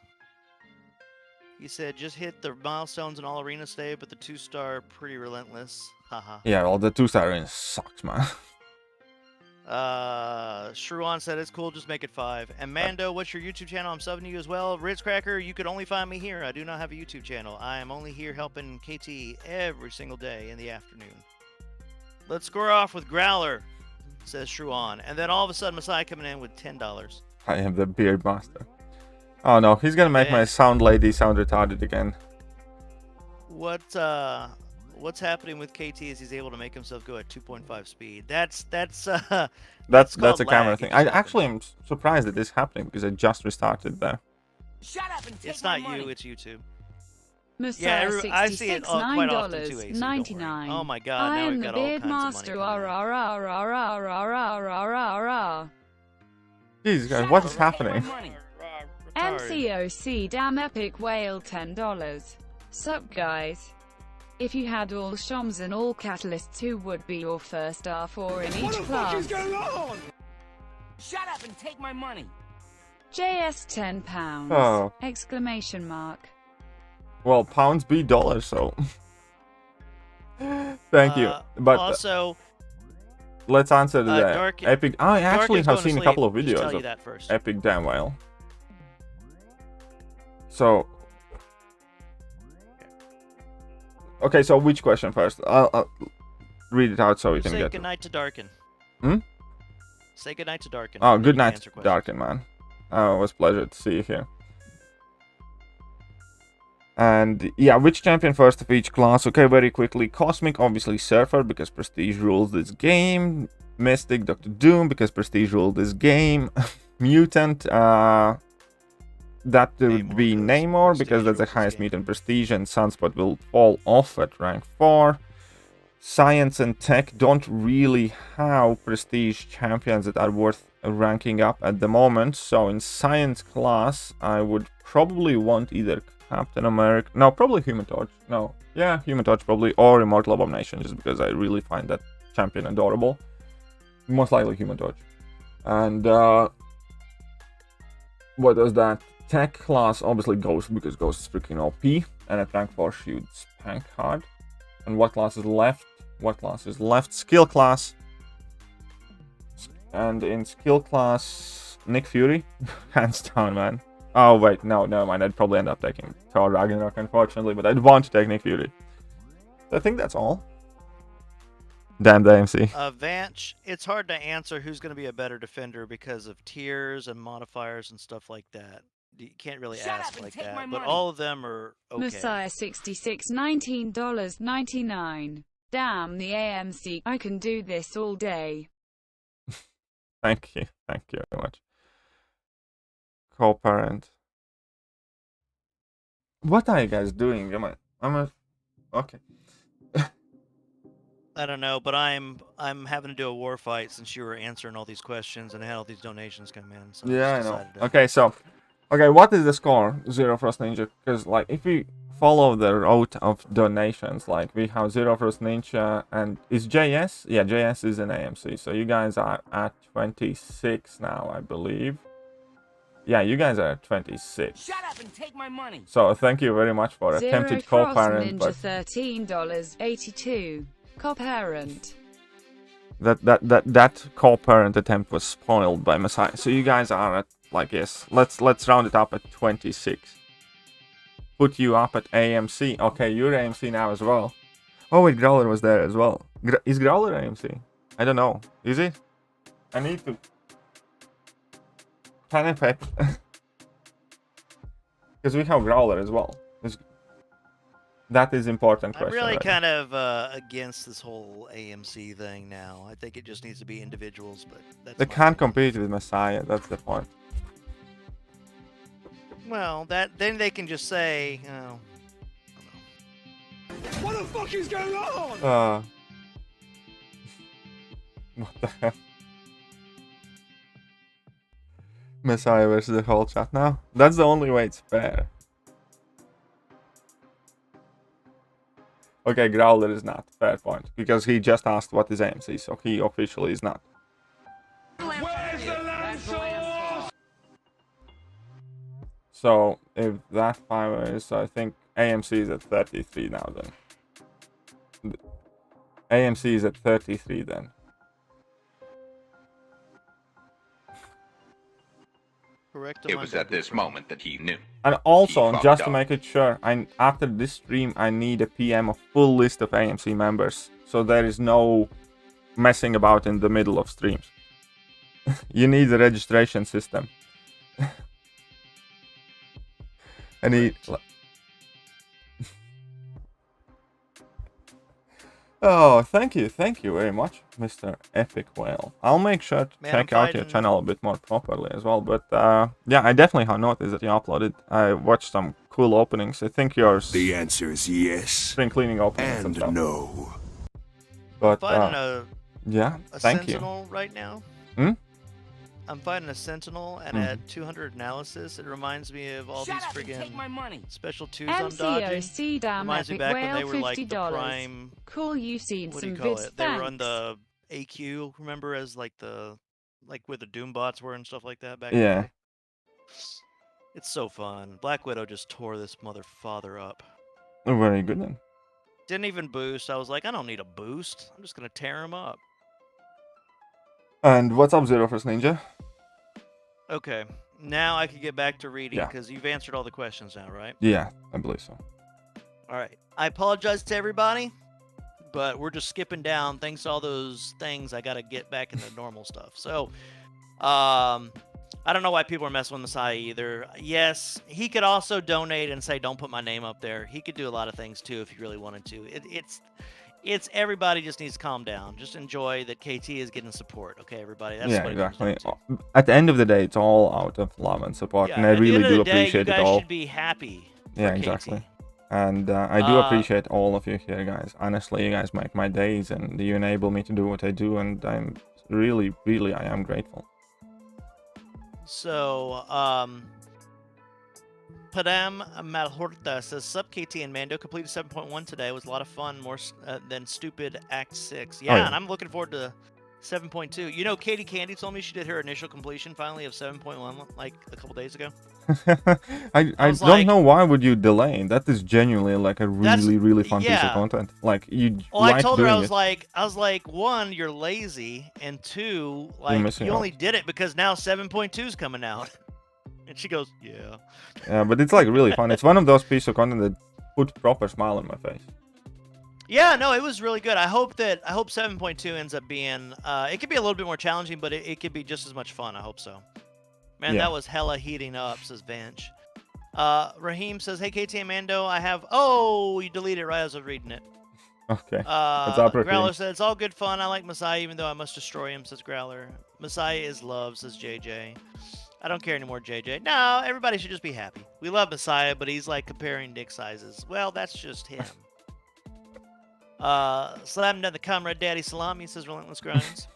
He said, just hit the milestones in all arena stay, but the 2-star pretty relentless. Haha. Yeah, well, the 2-star range sucks, man. Shruan said, it's cool, just make it 5. And Mando, what's your YouTube channel? I'm subbing to you as well. Ritzcracker, you could only find me here. I do not have a YouTube channel. I am only here helping KT every single day in the afternoon. Let's score off with Growler, says Shruan. And then all of a sudden, Messiah coming in with $10. I am the beard master. Oh no, he's gonna make my sound lady sound retarded again. What's happening with KT is he's able to make himself go at 2.5 speed. That's a called camera lag. thing. I actually am surprised that this is happening because I just restarted there. Shut up and take It's my not money. you, it's YouTube. Messiah I see it 66 quite often too, AC, don't worry. $9.99. Oh my god, I now am we've the got all beard kinds master. of money. Rah, rah, rah, rah, rah, rah, rah, rah, rah. Jesus guys, Shut what up is and take my happening? money. MCOC damn epic whale $10. Sup guys? If you had all Shoms and all Catalysts, who would be your first R4 in each class? going on? Shut up and take my money. JS £10. Oh. Exclamation mark. Well, pounds beat dollars, so thank you. But also, let's answer to that. Dark- Epic. I actually Dark is have going to seen a sleep. couple of Just videos tell you of that first. Epic damn whale. So Okay, so which question first? I'll read it out so we can Say get. goodnight to Darkin. Hmm? Say goodnight to Darkin. Oh, then good you can night, answer questions. Darkin, man. It was a pleasure to see you here. And yeah, which champion first of each class? Okay, very quickly. Cosmic, obviously Surfer, because Prestige rules this game. Mystic, Dr. Doom, because Prestige rules this game. Mutant, that would be Namor, because that's the highest mutant Prestige, and Sunspot will fall off at rank 4. Science and Tech don't really have Prestige champions that are worth ranking up at the moment, so in Science class, I would probably want either Captain America, no, probably Human Torch, no, yeah, Human Torch probably, or Immortal Abomination, just because I really find that champion adorable. Most likely Human Torch. And what does that? Tech class, obviously Ghost, because Ghost is freaking OP, and at rank 4 shoots Spank hard. And what class is left? What class is left? Skill class. And in skill class, Nick Fury, hands down, man. Oh wait, no, never mind. I'd probably end up taking Thor Ragnarok, unfortunately, but I'd want to take Nick Fury. So I think that's all. Damn the AMC. Vanch, it's hard to answer who's going to be a better defender because of tiers and modifiers and stuff like that. You can't really ask like that, but all of them are okay. Messiah 66, $19.99. Damn the AMC. I can do this all day. Thank you very much. Co-parent. What are you guys doing? Okay. I don't know, but I'm having to do a war fight since you were answering all these questions and I had all these donations come in. So yeah, I know. Okay, so, what is the score, ZeroFrostNinja? Because like, if we follow the route of donations, like we have ZeroFrostNinja and is JS? Yeah, JS is an AMC. So you guys are at 26 now, I believe. Yeah, you guys are at 26. Shut up and take my money. So thank you very much for attempted co-parent. But $13.82. Co-parent. That co-parent attempt was spoiled by Messiah. So you guys are at, like, yes, let's round it up at 26. Put you up at AMC. Okay, you're AMC now as well. Oh wait, Growler was there as well. Is Growler AMC? I don't know. Is it? I need to. Pen and paper. Because we have Growler as well. That is important question. I'm really right? kind of against this whole AMC thing now. I think it just needs to be individuals, but that's they can't compete with Messiah. That's the point. Well, then they can just say, oh, What the fuck is going on? What the hell? Messiah versus the whole chat now? That's the only way it's fair. Okay, Growler is not. Fair point. Because he just asked what is AMC, so he officially is not. Where's the land source? So, if that 5 is, I think AMC is at 33 now then. AMC is at 33 then. correct. It was at this moment that he knew. And also, He just to fucked make it sure, after this stream, I need a PM of full list of AMC members. So there is no messing about in the middle of streams. You need the registration system. I need... Oh, thank you very much, Mr. Epic Whale. I'll make sure to check out your channel a bit more properly as well. But yeah, I definitely have noticed that you uploaded. I watched some cool openings. I think yours. The answer is yes. Spring cleaning openings and stuff. No. But I'm fighting yeah, a thank you. Sentinel right now. Hmm? I'm fighting a Sentinel, and at 200 analysis, it reminds me of all these friggin' special twos I'm dodging. MCOC damn Reminds me epic back when whale they were like the $50. prime. Cool, you've seen What do some you call vids. it? They were on the AQ. Remember, as like where the Doom bots were and stuff like that back. Yeah. In the day? It's so fun. Black Widow just tore this motherfather up. Oh, very good then. Didn't even boost. I was like, I don't need a boost. I'm just gonna tear him up. And what's up, ZeroFrostNinja? Okay, now I can get back to reading Yeah. because you've answered all the questions now, right? Yeah, I believe so. All right. I apologize to everybody, but we're just skipping down. Thanks to all those things, I got to get back into normal stuff. So, I don't know why people are messing with Messiah either. Yes, he could also donate and say, don't put my name up there. He could do a lot of things too if he really wanted to. It's everybody just needs to calm down. Just enjoy that KT is getting support. Okay, everybody? That's Yeah, what exactly. At the end of the day, it's all out of love and support, and I really do appreciate it all. You guys should be happy. Yeah, exactly. And I do appreciate all of you here, guys. Honestly, you guys make my days, and you enable me to do what I do, and I'm really, really, I am grateful. So, Padam Malhorta says, Sup KT and Mando completed 7.1 today. It was a lot of fun, more than stupid Act 6. Yeah, and I'm looking forward to 7.2. You know, Katie Candy told me she did her initial completion finally of 7.1 like a couple days ago. I don't know why would you delay. That is genuinely like a really fun piece of content. Like you. Well, I told her I was like, one, you're lazy, and two, like you only did it because now 7.2 is coming out. And she goes, yeah. Yeah, but it's like really fun. It's one of those pieces of content that put proper smile on my face. Yeah, no, it was really good. I hope 7.2 ends up being. It could be a little bit more challenging, but it could be just as much fun. I hope so. Man, that was hella heating up, says Vanch. Raheem says, hey, KT and Mando, I have... Oh, you deleted it right as I was reading it. Okay. Growler said, it's all good fun. I like Messiah, even though I must destroy him, says Growler. Messiah is love, says JJ. I don't care anymore, JJ. No, everybody should just be happy. We love Messiah, but he's like comparing dick sizes. Well, that's just him. Slam down the Comrade Daddy Salami, says Relentless Grinds.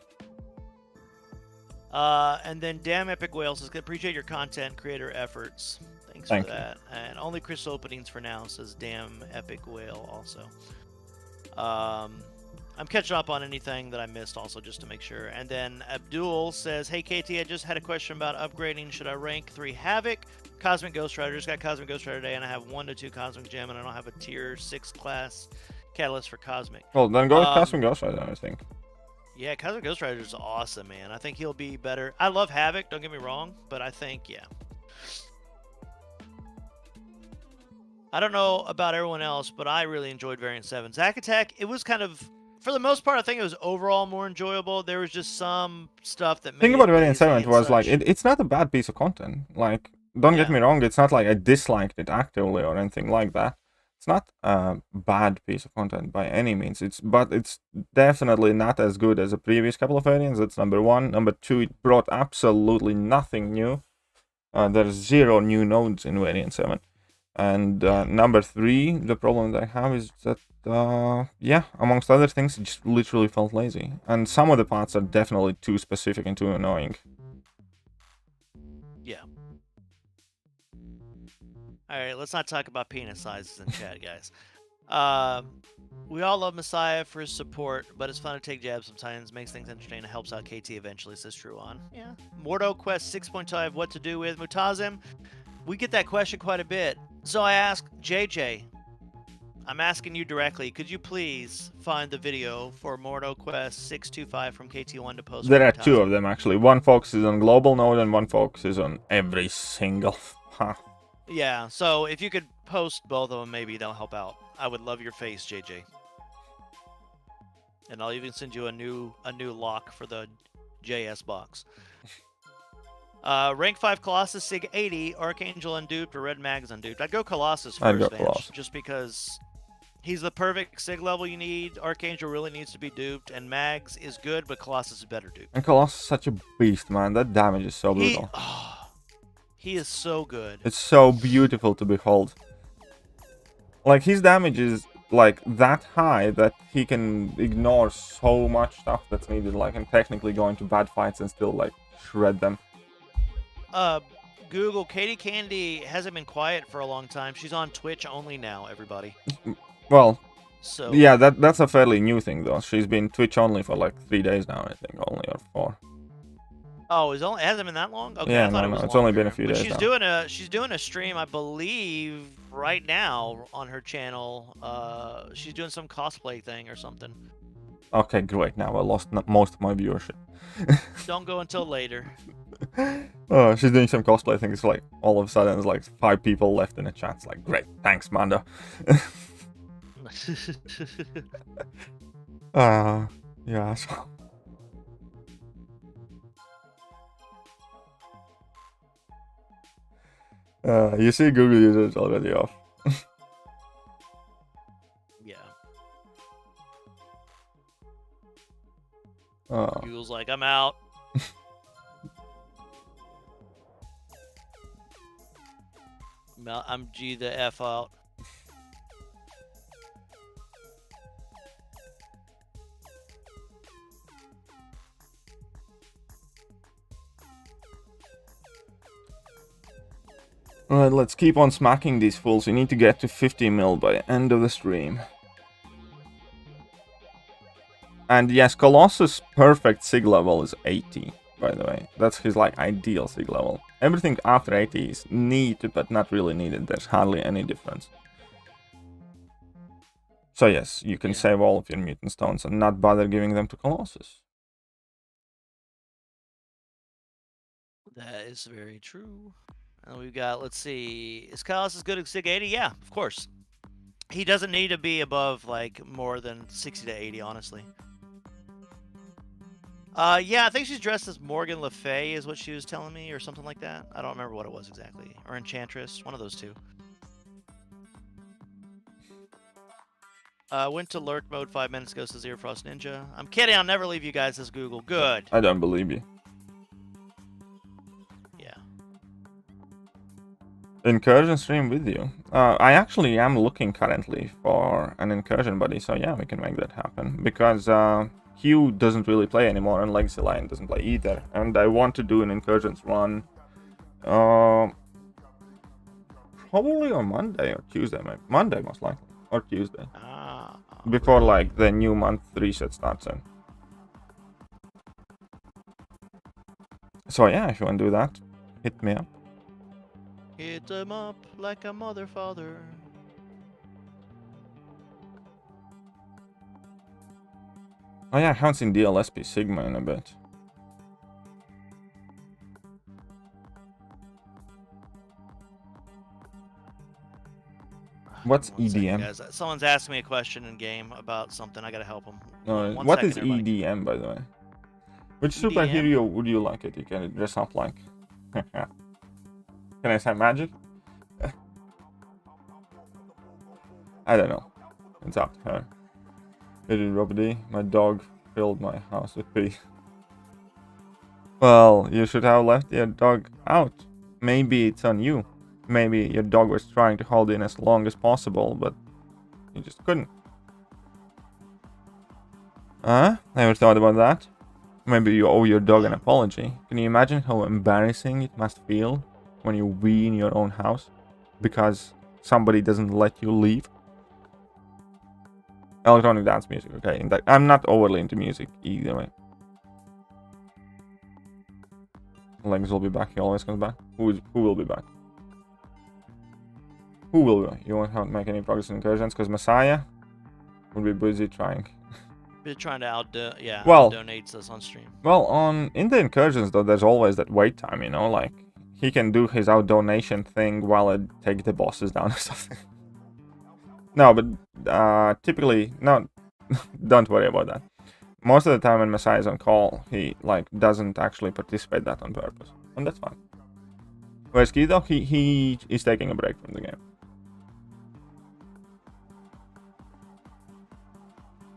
And then Damn Epic Whale says, appreciate your content creator efforts. Thanks for that. And only crystal openings for now, says Damn Epic Whale also. I'm catching up on anything that I missed also just to make sure. And then Abdul says, hey KT, I just had a question about upgrading. Should I rank 3 Havoc, Cosmic Ghost Rider? Just got Cosmic Ghost Rider today, and I have 1 to 2 Cosmic Gem, and I don't have a tier 6 class Catalyst for Cosmic. Well, then go with Cosmic Ghost Rider, I think. Yeah, Cosmic Ghost Rider is awesome, man. I think he'll be better. I love Havoc, don't get me wrong, but I think, yeah. I don't know about everyone else, but I really enjoyed Variant 7. Zack Attack, it was kind of, for the most part, I think it was overall more enjoyable. There was just some stuff that made Think about Variant 7 was like, it's not a bad piece of content. Like, don't get me wrong, it's not like I disliked it actively or anything like that. It's not a bad piece of content by any means. But it's definitely not as good as the previous couple of variants. That's number one. Number two, it brought absolutely nothing new. There's 0 new nodes in Variant 7. And number three, the problem that I have is that, amongst other things, it just literally felt lazy. And some of the parts are definitely too specific and too annoying. Yeah. Alright, let's not talk about penis sizes in chat, guys. We all love Messiah for his support, but it's fun to take jabs sometimes. Makes things interesting. It helps out KT eventually, says Truon. Yeah. Mordo Quest 6.5, what to do with Mutazim? We get that question quite a bit. So I asked JJ, I'm asking you directly, could you please find the video for Mordo Quest 625 from KT1 to post? There are 2 of them, actually. One focuses on global node and one focuses on every single... Yeah, so if you could post both of them, maybe that'll help out. I would love your face, JJ. And I'll even send you a new lock for the JS box. Rank 5 Colossus, Sig 80, Archangel unduped, or Red Mags unduped. I'd go Colossus first, Vance, just because he's the perfect Sig level you need. Archangel really needs to be duped, and Mags is good, but Colossus is better duped. And Colossus is such a beast, man. That damage is so brutal. He is so good. It's so beautiful to behold. Like, his damage is, like, that high that he can ignore so much stuff that's needed, like, and technically go into bad fights and still, like, shred them. Google, Katie Candy hasn't been quiet for a long time. She's on Twitch only now, everybody. Well, so yeah, that's a fairly new thing, though. She's been Twitch only for, like, 3 days now, I think, only, or 4. Oh, it hasn't been that long? Okay, yeah, I thought it was it's only been a few days now. She's doing a stream, I believe, right now on her channel. She's doing some cosplay thing or something. Okay, great. Now I lost most of my viewership. Don't go until later. Oh, she's doing some cosplay thing. It's like all of a sudden there's like 5 people left in the chat. It's like, great, thanks, Mando. Yeah. So. You see Google users already off. Yeah. Oh. Google's like, I'm out. I'm G the F out. Alright, let's keep on smacking these fools. We need to get to 50 mil by the end of the stream. And yes, Colossus' perfect sig level is 80, by the way. That's his like ideal sig level. Everything after 80 is neat, but not really needed. There's hardly any difference. So yes, you can save all of your mutant stones and not bother giving them to Colossus. That is very true. And we've got, let's see, is Colossus good at Sig 80? Yeah, of course. He doesn't need to be above, like, more than 60 to 80, honestly. Yeah, I think she's dressed as Morgan Le Fay is what she was telling me, or something like that. I don't remember what it was exactly. Or Enchantress, one of those two. Went to lurk mode 5 minutes ago, says ZeroFrostNinja. I'm kidding, I'll never leave you guys as Google. Good. I don't believe you. Yeah. Incursion stream with you. I actually am looking currently for an incursion buddy, so yeah, we can make that happen. Because Hugh doesn't really play anymore, and Legacy Lion doesn't play either. And I want to do an incursions run. Probably on Monday or Tuesday, maybe. Monday, most likely. Or Tuesday. Before, like, the new month reset starts in. So yeah, if you want to do that, hit me up. Hit him up like a mother father. Oh yeah, I haven't seen DLSP Sigma in a bit. What's EDM? Guys, someone's asking me a question in game about something. I gotta help them. What is EDM, by the way? Which superhero would you like it? You can dress up like. Can I say magic? I don't know. It's up to her. Hey, Rob D, my dog filled my house with pee. Well, you should have left your dog out. Maybe it's on you. Maybe your dog was trying to hold in as long as possible, but you just couldn't. Never thought about that. Maybe you owe your dog an apology. Can you imagine how embarrassing it must feel when you wee in your own house because somebody doesn't let you leave? Electronic dance music, okay. I'm not overly into music either way. Legs will be back. He always comes back. Who will be back? Who will be back? You won't have to make any progress in incursions because Messiah would be busy trying. Be trying to outdonates us on stream. Well, in the incursions though, there's always that wait time. You know, like he can do his outdonation thing while I take the bosses down or something. No, but typically, no, don't worry about that. Most of the time when Messiah is on call, he like doesn't actually participate that on purpose, and that's fine. Whereas Kido, he is taking a break from the game.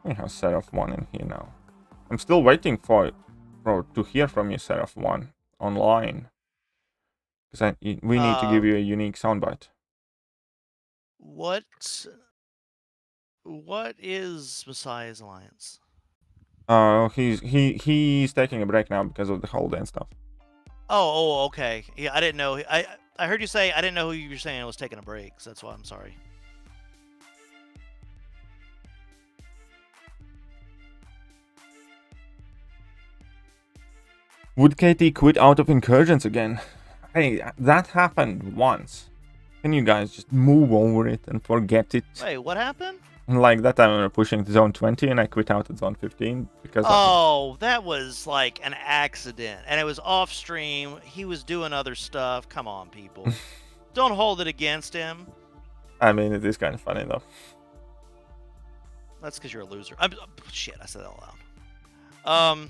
We have Seraph 1 in here now. I'm still waiting to hear from you, Seraph 1, online. Because we need to give you a unique soundbite. What is Messiah's alliance? He's taking a break now because of the holiday and stuff. Oh, okay. Yeah, I didn't know. I heard you say, I didn't know who you were saying was taking a break, so that's why I'm sorry. Would KT quit out of incursions again? Hey, that happened once. Can you guys just move over it and forget it? Wait, what happened? Like that time we were pushing to zone 20 and I quit out at zone 15 because that was like an accident and it was off stream. He was doing other stuff. Come on, people. Don't hold it against him. I mean, it is kind of funny though. That's because you're a loser. Shit, I said that out loud.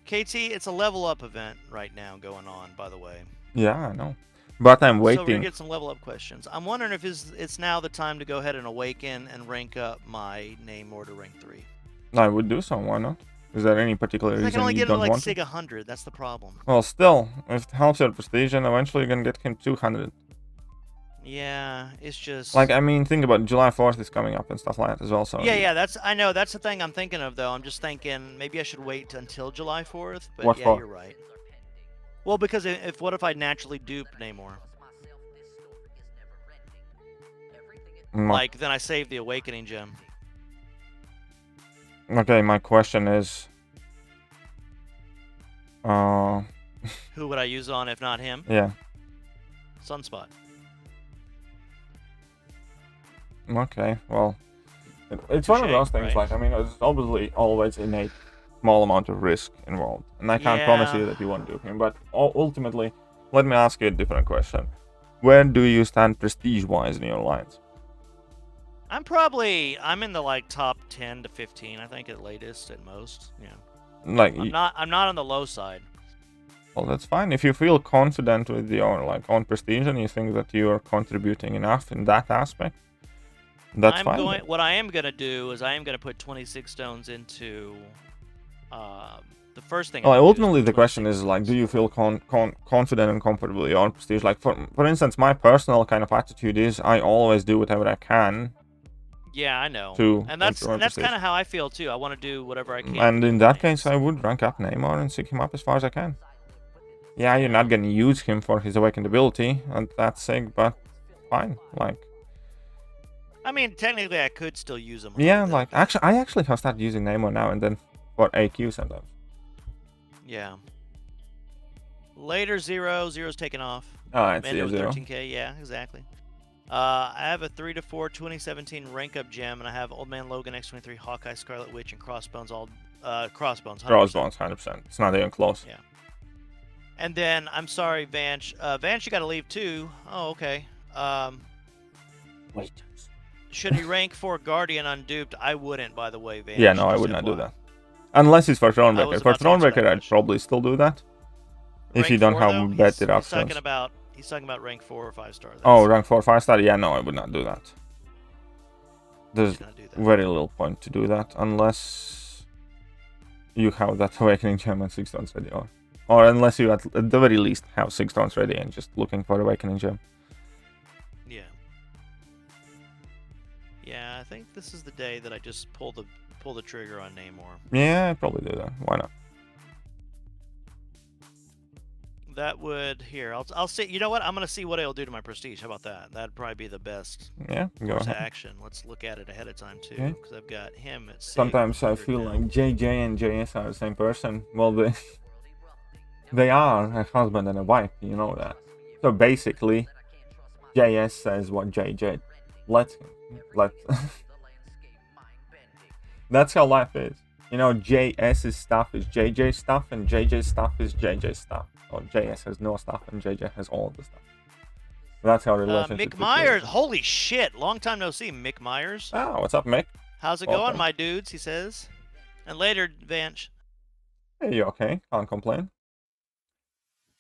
KT, it's a level up event right now going on, by the way. Yeah, I know. But I'm So we're waiting. gonna get some level up questions. I'm wondering if it's now the time to go ahead and awaken and rank up my name or to rank 3. I would do so, why not? Is there any particular I reason can only you get don't him like want Sig to? 100. That's the problem. Well, still, if it helps your prestige, then eventually you're gonna get him 200. Yeah, it's just Like, I mean, think about it, July 4th is coming up and stuff like that as well, so... Yeah, I know that's the thing I'm thinking of though. I'm just thinking maybe I should wait until July 4th, but What yeah, for? you're right. Well, because what if I naturally dupe Namor? Like then I save the awakening gem. Okay, my question is... Who would I use on if not him? Yeah. Sunspot. Okay, well... It's one of those things, right? like, I mean, there's obviously always innate small amount of risk involved. And I can't promise you that you won't dupe him, but ultimately, let me ask you a different question. Where do you stand prestige-wise in your alliance? I'm in the like top 10 to 15, I think at latest, at most. Yeah. Like, I'm not on the low side. Well, that's fine. If you feel confident with your like own prestige and you think that you are contributing enough in that aspect, that's fine. What I am gonna do is I am gonna put 26 stones into the first thing. Well, ultimately, the question is like, do you feel confident and comfortable with your own prestige? Like, for instance, my personal kind of attitude is I always do whatever I can. Yeah, I know. And that's kind of how I feel too. I want to do whatever I can. And in that case, I would rank up Namor and seek him up as far as I can. Yeah, you're not gonna use him for his awakened ability, and that's sick, but fine. Like, I mean, technically, I could still use him. Yeah, like I actually have started using Namor now and then for AQ sometimes. Yeah. Later, Zero's taken off. Oh, it's Mando Zero. 13K, yeah, exactly. I have a 3-4 2017 rank up gem, and I have Old Man Logan X23, Hawkeye, Scarlet Witch, and Crossbones. Crossbones. 100%. Crossbones, 100%. It's not even close. Yeah. And then I'm sorry, Vanch. Vanch, you got to leave too. Oh, okay. Wait. Should he rank for Guardian unduped? I wouldn't, by the way, Vanch. Yeah, no, I would not do that. Unless it's for Thronebreaker. For Thronebreaker, I'd probably still do that. If you don't have better options. He's talking about rank 4 or 5 star. Oh, rank 4 or 5 star? Yeah, no, I would not do that. There's very little point to do that unless you have that Awakening Gem and 6 stones ready. Or unless you at the very least have 6 stones ready and just looking for Awakening Gem. Yeah. Yeah, I think this is the day that I just pull the trigger on Namor. Yeah, I'd probably do that. Why not? That would I'll see. You know what? I'm gonna see what it'll do to my prestige. How about that? That'd probably be the best. Yeah, go ahead. Action. Let's look at it ahead of time too, because I've got him at 6. Sometimes I feel like JJ and JS are the same person. Well, they are a husband and a wife. You know that. So basically, JS says what JJ let. That's how life is. You know, JS's stuff is JJ's stuff, and JJ's stuff is JJ's stuff. Or JS has no stuff, and JJ has all of the stuff. That's how relationships. Mick Myers, holy shit! Long time no see, Mick Myers. Oh, what's up, Mick? How's it going, my dudes? He says. And later, Vanch. Hey, you okay? Can't complain.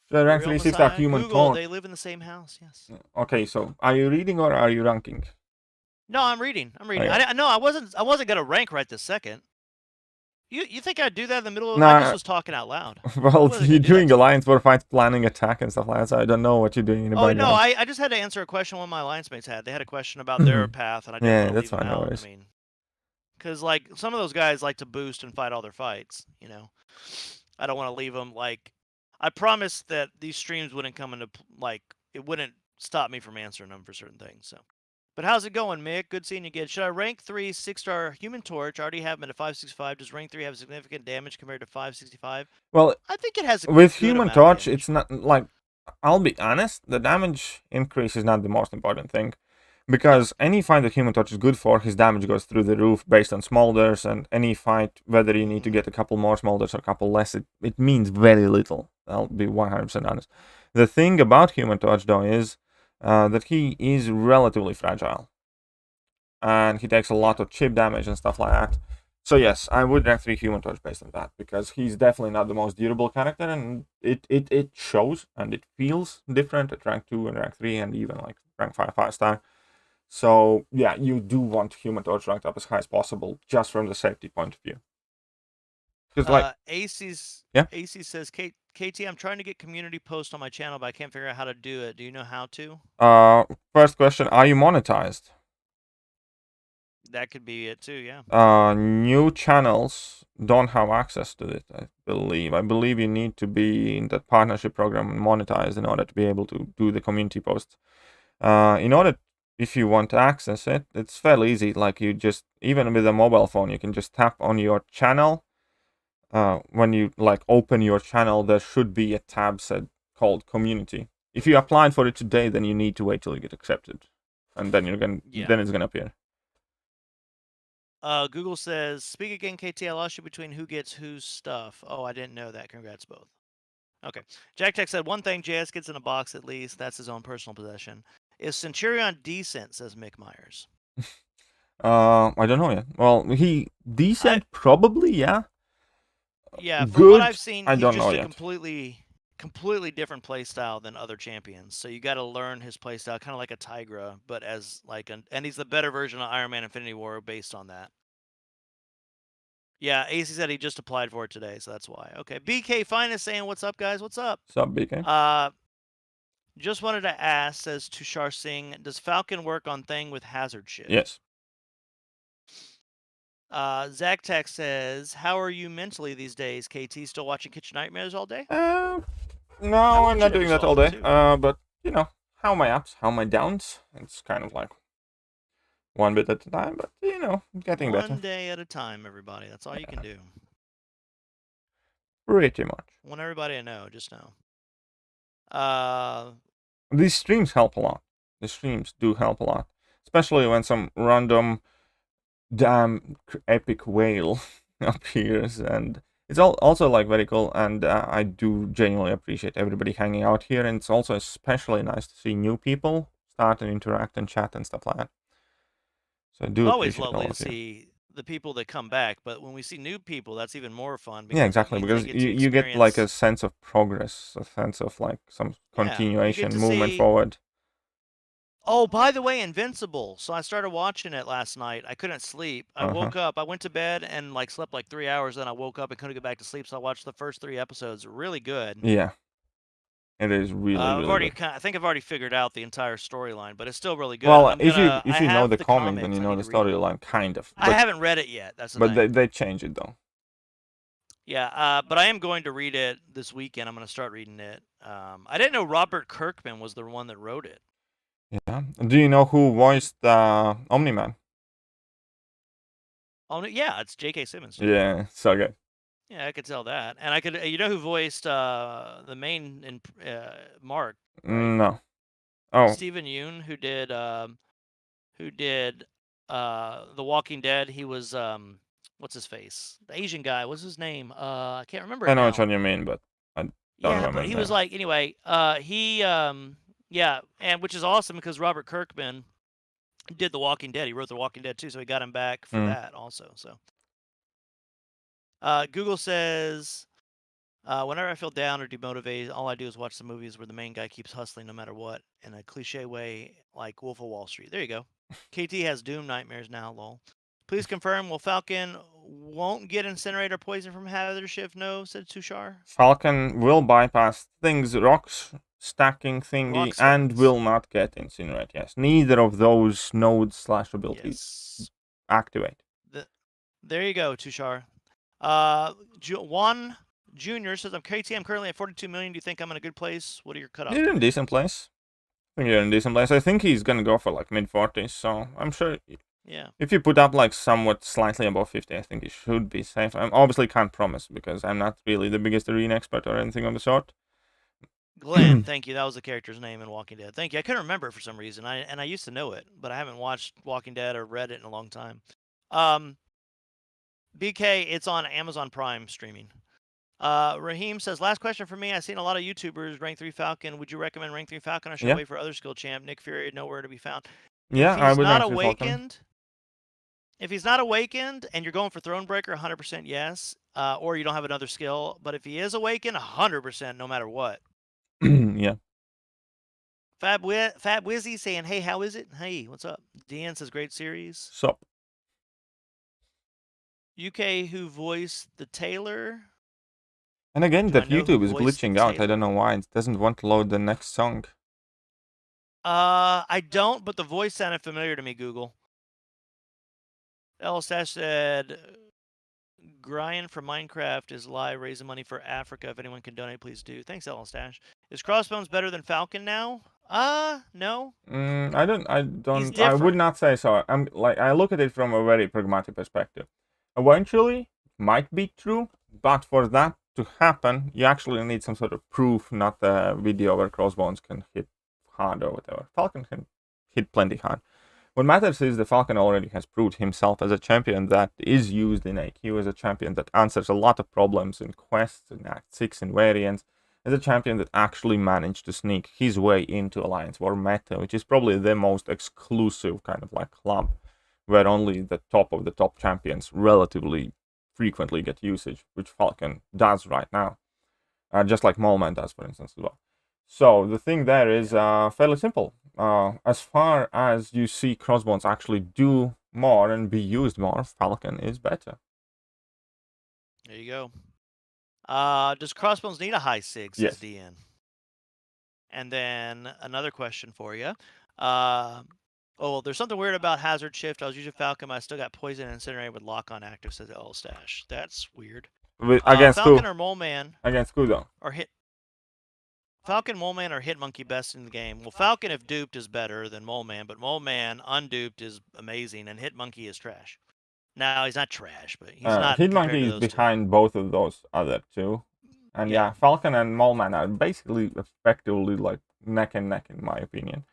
Should I rank 3 6-star Human Torch? They live in the same house. Yes. Okay, so are you reading or are you ranking? No, I'm reading. Oh, yeah. I wasn't gonna rank right this second. You think I'd do that in the middle of? Nah, I just was talking out loud. Well, you're doing alliance war fights, planning attack and stuff like that, so I don't know what you're doing in the background. No, I just had to answer a question one of my alliance mates had. They had a question about their path, and I didn't want to leave them out. I mean, because like some of those guys like to boost and fight all their fights. You know, I don't want to leave them. Like, I promised that these streams wouldn't come into it wouldn't stop me from answering them for certain things. So. But how's it going, Mick? Good seeing you again. Should I rank 3 6-star Human Torch? I already have him at a 565. Does rank 3 have significant damage compared to 565? Well, I think it has. With Human Torch, it's not like. I'll be honest. The damage increase is not the most important thing, because any fight that Human Torch is good for, his damage goes through the roof based on smolders, and any fight, whether you need to get a couple more smolders or a couple less, it means very little. I'll be 100% honest. The thing about Human Torch, though, is that he is relatively fragile. and he takes a lot of chip damage and stuff like that. So yes, I would rank 3 Human Torch based on that, because he's definitely not the most durable character, and it shows, and it feels different at rank 2 and rank 3 and even like rank 5 star. So yeah, you do want Human Torch ranked up as high as possible, just from the safety point of view. Because like AC says, KT, I'm trying to get community post on my channel, but I can't figure out how to do it. Do you know how to? First question, are you monetized? That could be it too, yeah. New channels don't have access to it, I believe. I believe you need to be in that partnership program monetized in order to be able to do the community posts. If you want to access it, it's fairly easy. Like you just, even with a mobile phone, you can just tap on your channel. When you like open your channel, there should be a tab set called community. If you applied for it today, then you need to wait till you get accepted, and then then it's gonna appear. Google says, speak again, KT. I lost you between who gets whose stuff. Oh, I didn't know that. Congrats both. Okay. Jack Tech said, one thing JS gets in a box at least. That's his own personal possession. Is Centurion decent, says Mick Myers. I don't know yet. Well, decent, probably, yeah. Yeah, from good, what I've seen, I don't he's know just a yet. completely different play style than other champions. So you got to learn his play style, kind of like a Tigra, but as like and he's the better version of Iron Man Infinity War based on that. Yeah, AC said he just applied for it today, so that's why. Okay, BK Finest saying, "What's up, guys? What's up?" What's up, BK? Just wanted to ask, says Tushar Singh, does Falcon work on Thing with hazard shift? Yes. Zach Tech says, how are you mentally these days? KT still watching Kitchen Nightmares all day? No, I'm not doing that all day. But you know, how are my ups, how are my downs? It's kind of like one bit at a time, but you know, getting better. One day at a time, everybody. That's all you can do. Pretty much. Want everybody to know, just know. These streams help a lot. The streams do help a lot, especially when some random damn epic whale appears, and it's also like very cool, and I do genuinely appreciate everybody hanging out here, and it's also especially nice to see new people start and interact and chat and stuff like that. So I do always appreciate lovely all to of you. see the people that come back, but when we see new people, that's even more fun. Yeah, exactly, because you get like a sense of progress, a sense of like some continuation, movement forward. Oh, by the way, Invincible. So I started watching it last night. I couldn't sleep. I woke up. I went to bed and like slept like 3 hours. Then I woke up and couldn't get back to sleep. So I watched the first 3 episodes. Really good. Yeah, it is really, really good. I think I've already figured out the entire storyline, but it's still really good. Well, if you know the comic, then you know the storyline, kind of. But I haven't read it yet. That's the thing. But they change it though. Yeah, but I am going to read it this weekend. I'm going to start reading it. I didn't know Robert Kirkman was the one that wrote it. Yeah. Do you know who voiced Omni-Man? Oh, yeah, it's J.K. Simmons. Yeah, so good. Yeah, I could tell that. And I could, you know who voiced the main in Mark? Right? No. Oh. Stephen Yeun, who did The Walking Dead. He was what's his face? The Asian guy. What's his name? I can't remember. I know which one you mean, but I don't remember. Yeah, but he was like, anyway, yeah, and which is awesome because Robert Kirkman did The Walking Dead. He wrote The Walking Dead too, so he got him back for that also. So, Google says, whenever I feel down or demotivated, all I do is watch the movies where the main guy keeps hustling no matter what, in a cliche way, like Wolf of Wall Street. There you go. KT has Doom nightmares now. Lol. Please confirm. Will Falcon won't get incinerator poison from hazard shift? No, said Tushar. Falcon will bypass things, rocks stacking thingy, and will not get incinerate. Yes, neither of those nodes / abilities activate. There you go, Tushar. Juan Junior says, "I'm KT. I'm currently at 42 million. Do you think I'm in a good place? What are your cutoffs?" You're in a decent place. I think you're in a decent place. I think he's gonna go for like mid-40s, so I'm sure. Yeah. If you put up like somewhat slightly above 50, I think you should be safe. I obviously can't promise because I'm not really the biggest arena expert or anything of the sort. Glenn, thank you. That was the character's name in Walking Dead. Thank you. I couldn't remember it for some reason. I used to know it, but I haven't watched Walking Dead or read it in a long time. BK, it's on Amazon Prime streaming. Raheem says, last question for me. I've seen a lot of YouTubers rank 3 Falcon. Would you recommend rank 3 Falcon or should I wait for other skill champ? Nick Fury, nowhere to be found. Yeah, if I he's would not rank 3 Falcon. awakened. If he's not awakened and you're going for Thronebreaker, 100% yes. Or you don't have another skill. But if he is awakened, 100% no matter what. Yeah. Fab Wizzy saying, hey, how is it? Hey, what's up? Dean says, great series. Sup. UK who voiced the Taylor. And again, Do I that know who YouTube is voiced glitching the out. I Taylor? don't know why. It doesn't want to load the next song. I don't, but the voice sounded familiar to me, Google. Elstash said, Brian from Minecraft is live raising money for Africa. If anyone can donate, please do. Thanks, Elstash. Is Crossbones better than Falcon now? No. I would not say so. I look at it from a very pragmatic perspective. Eventually, might be true, but for that to happen, you actually need some sort of proof, not a video where Crossbones can hit hard or whatever. Falcon can hit plenty hard. What matters is the Falcon already has proved himself as a champion that is used in AQ, as a champion that answers a lot of problems in quests, in Act 6, in variants, as a champion that actually managed to sneak his way into Alliance War meta, which is probably the most exclusive kind of like club, where only the top of the top champions relatively frequently get usage, which Falcon does right now, just like Moleman does, for instance, as well. So the thing there is fairly simple. As far as you see Crossbones actually do more and be used more, Falcon is better. There you go. Does Crossbones need a high 6? Yes. Says DN. And then another question for you. There's something weird about Hazard Shift. I was using Falcon, but I still got Poison and Incinerate with Lock on active, says Elstash. That's weird. Against Falcon who? or Moleman? Against who, though? Or hit. Falcon, Moleman, or Hitmonkey best in the game? Well, Falcon, if duped, is better than Moleman, but Moleman, unduped, is amazing, and Hitmonkey is trash. Now, he's not trash, but he's not. Hitmonkey is behind both of those other two. And yeah, Falcon and Moleman are basically effectively like neck and neck, in my opinion.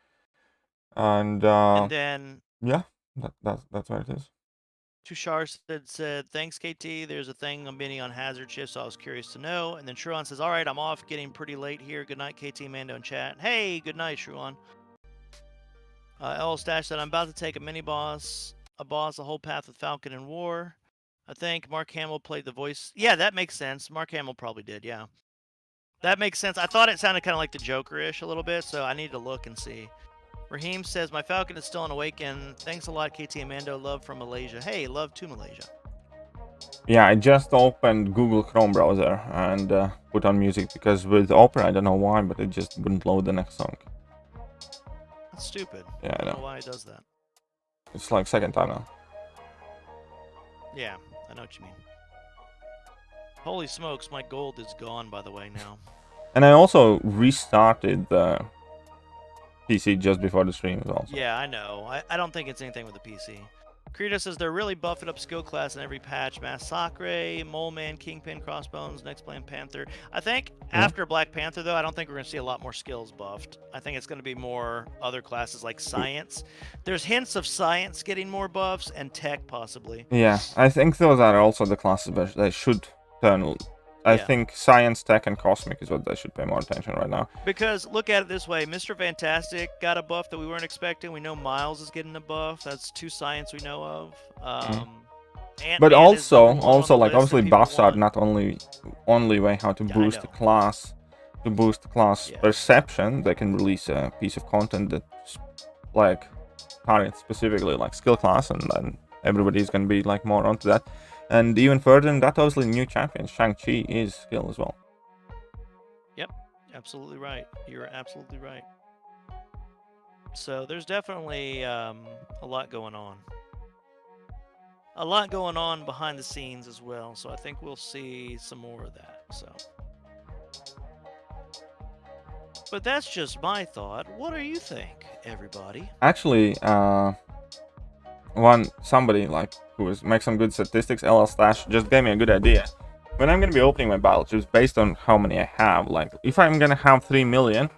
And then. Yeah, that's where it is. Tushar said, thanks, KT. There's a thing I'm bidding on Hazard Shift, so I was curious to know. And then Shruan says, all right, I'm off. Getting pretty late here. Good night, KT, Mando, and chat. Hey, good night, Shruan. L Stash said, I'm about to take a boss, the whole path with Falcon and War. I think Mark Hamill played the voice. Yeah, that makes sense. Mark Hamill probably did, yeah. That makes sense. I thought it sounded kind of like the Joker-ish a little bit, so I need to look and see. Raheem says, my Falcon is still unawakened. Thanks a lot, KT and Mando. Love from Malaysia. Hey, love to Malaysia. Yeah, I just opened Google Chrome browser and put on music because with Opera, I don't know why, but it just wouldn't load the next song. That's stupid. Yeah, I know. Why it does that. It's like second time now. Yeah, I know what you mean. Holy smokes, my gold is gone, by the way, now. And I also restarted the PC just before the stream as well. So. Yeah, I know. I don't think it's anything with the PC. Krita says they're really buffing up skill class in every patch. Massacre, Moleman, Kingpin, Crossbones, next Black Panther. I think after Black Panther, though, I don't think we're going to see a lot more skills buffed. I think it's going to be more other classes like Science. There's hints of Science getting more buffs and Tech, possibly. Yeah, I think those are also the classes where they should turn... I think Science, Tech, and Cosmic is what they should pay more attention right now. Because, look at it this way. Mr. Fantastic got a buff that we weren't expecting. We know Miles is getting a buff. That's 2 Science we know of. But also like, obviously buffs are not only way how to boost the class, perception. They can release a piece of content that, like, targets specifically, like, skill class, and then everybody's going to be, like, more onto that. And even further than that, obviously, new champions. Shang-Chi is skill as well. Yep, absolutely right. You're absolutely right. So there's definitely a lot going on. A lot going on behind the scenes as well. So I think we'll see some more of that. So, but that's just my thought. What do you think, everybody? Actually, somebody like who makes some good statistics, LL Stash, just gave me a good idea. When I'm gonna be opening my battle chips based on how many I have, like if I'm gonna have 3 million,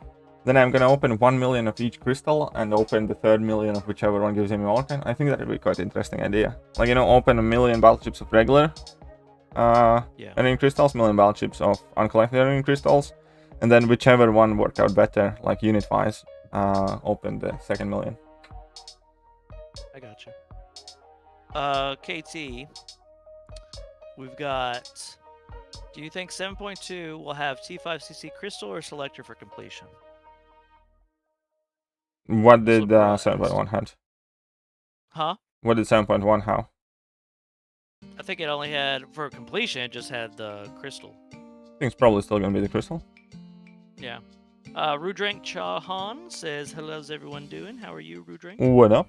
then I'm gonna open 1 million of each crystal and open the 3rd million of whichever one gives me more. I think that would be quite an interesting idea. Like, you know, open 1 million battle chips of regular enemy crystals, 1 million battle chips of uncollected enemy crystals, and then whichever one worked out better, like unit wise, open the 2nd million. I gotcha. KT, we've got. Do you think 7.2 will have T5CC crystal or selector for completion? What did 7.1 had? Huh? What did 7.1 have? I think it only had, for completion, it just had the crystal. I think it's probably still gonna be the crystal. Yeah. Rudrank Chahan says, how's everyone doing? How are you, Rudrank? What up?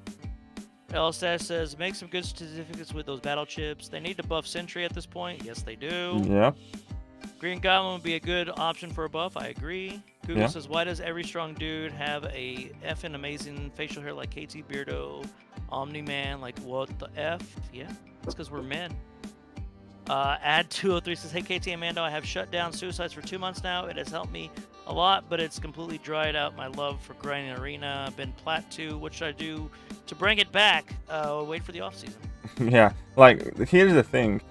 Elstash says, make some good certificates with those battle chips. They need to buff Sentry at this point. Yes, they do. Yeah. Green Goblin would be a good option for a buff. I agree. Google Yeah. says, why does every strong dude have a effing amazing facial hair like KT Beardo, Omni-Man? Like, what the F? Yeah, it's because we're men. Ad203 says, hey, KT and Mando, I have shut down suicides for 2 months now. It has helped me a lot, but it's completely dried out my love for grinding arena. Been plat 2. What should I do to bring it back? Wait for the off season. Yeah, like, here's the thing.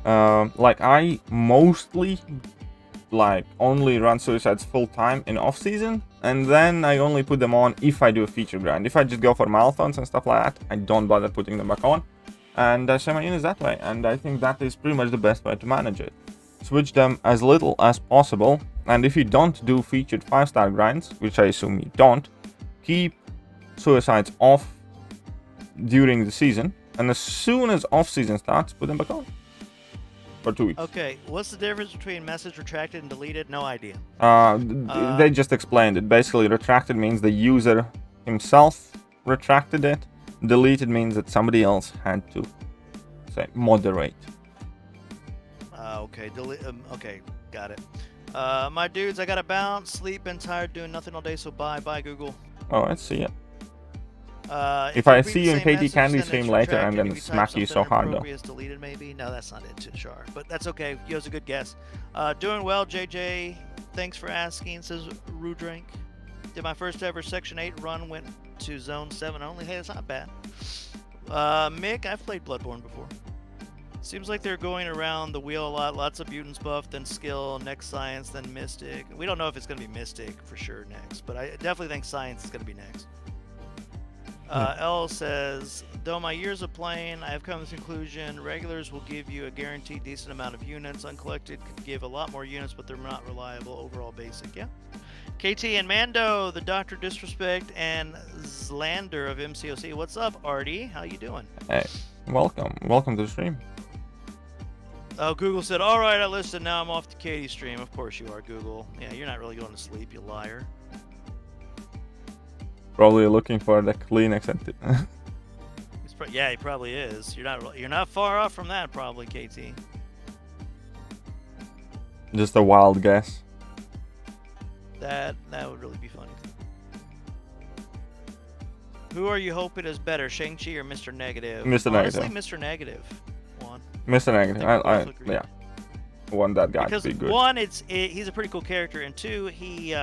Like, I mostly, like, only run suicides full-time in off-season, and then I only put them on if I do a feature grind. If I just go for marathons and stuff like that, I don't bother putting them back on. And I share my units that way, and I think that is pretty much the best way to manage it. Switch them as little as possible, and if you don't do featured 5-star grinds, which I assume you don't, keep suicides off during the season, and as soon as off-season starts, put them back on. For 2 weeks. Okay, what's the difference between message retracted and deleted? No idea. They just explained it. Basically, retracted means the user himself retracted it. Deleted means that somebody else had to, say, moderate. Okay, okay, got it. My dudes, I gotta bounce, sleep, and tired, doing nothing all day, so bye, Google. Oh, let's see it. If I read see the you in same KT message, Candy then stream it's later, I'm retracted. gonna If you type smack you so something hard though. inappropriate, it's deleted maybe. No, that's not it, Char. But that's okay. Yo's a good guess. Doing well, JJ. Thanks for asking, says Rudrank. Did my first ever Section 8 run, went to Zone 7 only. Hey, that's not bad. Mick, I've played Bloodborne before. Seems like they're going around the wheel a lot. Lots of mutants buff, then skill, next science, then mystic. We don't know if it's going to be mystic for sure next, but I definitely think science is going to be next. L says, though my years of playing, I have come to the conclusion regulars will give you a guaranteed decent amount of units. Uncollected could give a lot more units, but they're not reliable. Overall basic, yeah. KT and Mando, the Dr. Disrespect, and Zlander of MCOC. What's up, Artie? How you doing? Hey, welcome. Welcome to the stream. Oh, Google said, all right, I listened. Now I'm off the Katie stream. Of course you are, Google. Yeah, you're not really going to sleep, you liar. Probably looking for the Kleenex. Yeah, he probably is. You're not far off from that, probably, KT. Just a wild guess. That would really be funny. Who are you hoping is better, Shang-Chi or Mr. Negative? Mr. Honestly, Negative. Mr. Negative. One. Mr. Negative. I yeah. I want that guy because to be good. One, he's a pretty cool character, and two, he's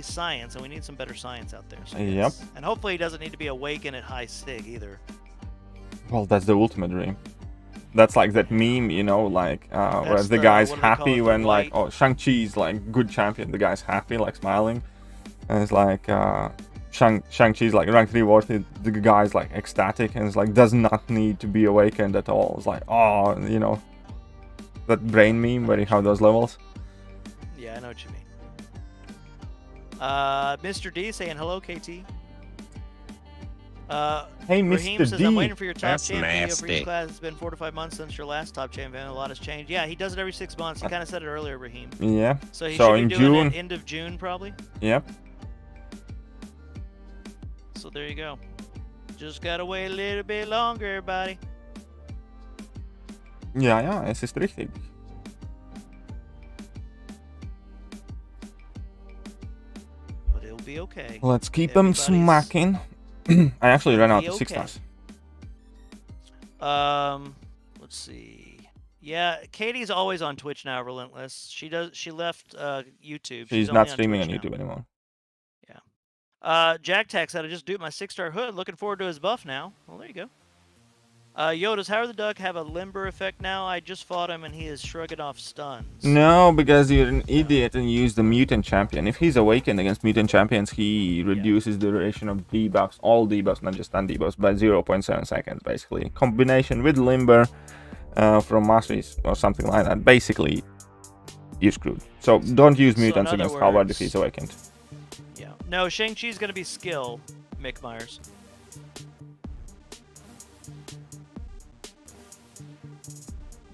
science, and we need some better science out there. So Yep. And hopefully he doesn't need to be awakened at high sig either. Well, that's the ultimate dream. That's like that meme, you know, like where the guy's happy when like, oh, Shang-Chi's like good champion, the guy's happy, like smiling, and it's like Shang-Chi's like rank 3 worthy, the guy's like ecstatic, and it's like does not need to be awakened at all. It's like, oh, you know, that brain meme where you have those levels. Yeah, I know what you mean. Mr. D saying hello, KT. Hey, Raheem Mr. says, D. I'm waiting for your top That's champ video for nasty. each class. It's been 4 to 5 months since your last top champ video. A lot has changed. Yeah, he does it every 6 months. He kind of said it earlier, Raheem. Yeah. So he So should in be doing June. it end of June, probably. Yep. So there you go. Just gotta wait a little bit longer, everybody. Ja, es ist richtig. But it'll be okay. Let's keep them Everybody's- smacking. I actually ran out Be of 6 okay. stars. Let's see. Yeah, Katie's always on Twitch now, Relentless. She left YouTube. She's only not streaming on Twitch YouTube anymore. now. Jack Tech said I just duped my 6-star hood. Looking forward to his buff now. Well, there you go. Yoda's Howard the Duck have a limber effect now? I just fought him and he is shrugging off stuns. No, because you're an idiot and use the mutant champion. If he's awakened against mutant champions, he reduces the duration of debuffs, all debuffs, not just stun debuffs, by 0.7 seconds, basically. Combination with limber from Masteries or something like that. Basically, you're screwed. So don't use mutants against Halberd if he's awakened. Yeah. No, Shang-Chi's going to be skill, Mick Myers.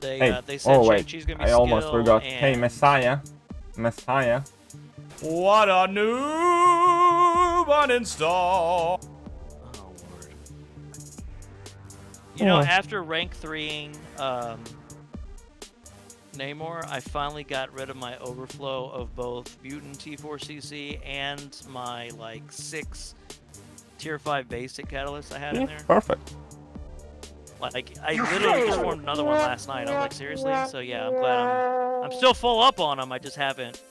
They said Shang-Chi's gonna be I almost forgot. and... Hey, Messiah. What a noob uninstall. Oh, Lord. You know, after rank 3ing Namor, I finally got rid of my overflow of both Mutant T4CC and my, like, 6 Tier 5 basic catalysts I had in there. Perfect. Like, I literally just formed another one last night. I was like, seriously? So yeah, I'm glad I'm still full up on them. I just haven't.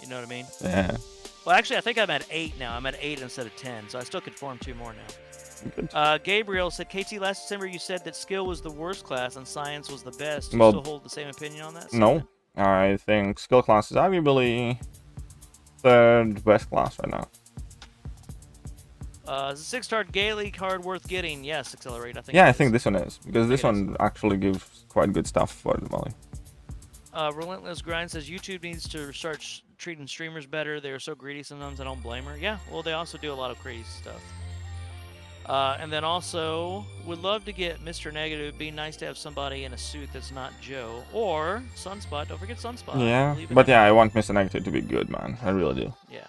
You know what I mean? Yeah. Well, actually, I think I'm at 8 now. I'm at 8 instead of 10, so I still could form 2 more now. Gabriel said, KT, last December you said that skill was the worst class and science was the best. Do you still hold the same opinion on that? No. I think skill class is arguably 3rd best class right now. 6-star Gaelic card worth getting? Yes, Accelerate. I think. Yeah, I think this one is, because this one actually gives quite good stuff for the molly. Relentless Grind says YouTube needs to start treating streamers better. They are so greedy sometimes. I don't blame her. Yeah, well, they also do a lot of crazy stuff. And then also, would love to get Mr. Negative. It'd be nice to have somebody in a suit that's not Joe. Or Sunspot. Don't forget Sunspot. Yeah, but yeah, I want Mr. Negative to be good, man. I really do. Yeah.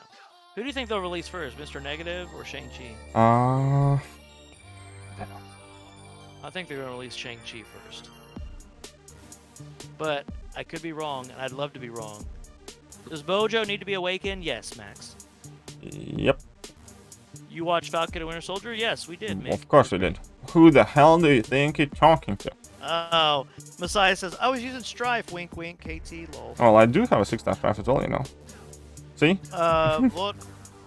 Who do you think they'll release first, Mr. Negative or Shang-Chi? I don't know. I think they're going to release Shang-Chi first. But I could be wrong, and I'd love to be wrong. Does Bojo need to be awakened? Yes, Max. Yep. You watched Falcon and Winter Soldier? Yes, we did, Mick. Of course we did. Who the hell do you think you're talking to? Oh, Messiah says, I was using Strife, wink wink, KT, lol. Well, I do have a 6-star Strife as well, you know. See?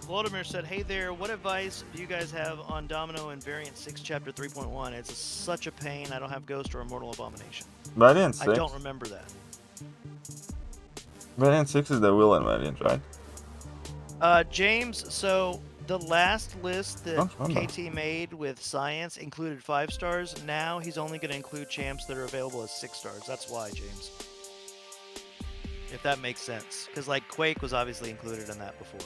Vladimir said, hey there, what advice do you guys have on Domino and Variant 6 Chapter 3.1? It's such a pain, I don't have Ghost or Immortal Abomination. Variant 6? I don't remember that. Variant 6 is the villain variant, right? James, so the last list that KT made with Science included 5 stars. Now he's only going to include champs that are available as 6 stars. That's why, James. If that makes sense. Because, like, Quake was obviously included in that before.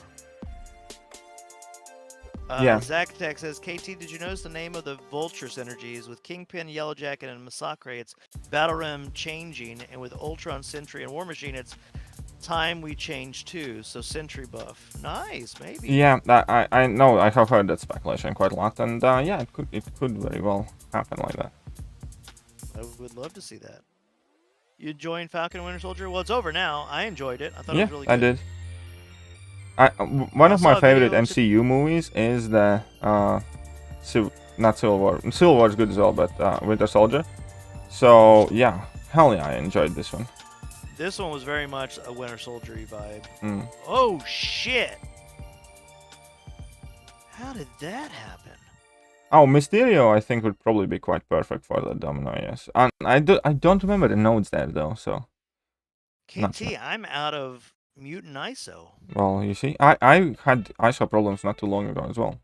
Yeah. Zach Tech says, KT, did you notice the name of the Vulture synergies? With Kingpin, Yellow Jacket, and Massacre, it's Battle Rim changing. And with Ultron, Sentry, and War Machine, it's time we change too. So Sentry buff. Nice, maybe. Yeah, I know. I have heard that speculation quite a lot. And yeah, it could very well happen like that. I would love to see that. You enjoying Falcon and Winter Soldier? Well, it's over now. I enjoyed it. I thought it was really good. I did. One of my favorite MCU movies is the not Civil War. Civil War is good as well, but Winter Soldier. So yeah, hell yeah, I enjoyed this one. This one was very much a Winter Soldier-y vibe. Mm. Oh shit! How did that happen? Oh, Mysterio, I think would probably be quite perfect for the Domino. Yes, and I don't remember the nodes there though. So. KT, I'm out of Mutant ISO. Well, you see, I had ISO problems not too long ago as well.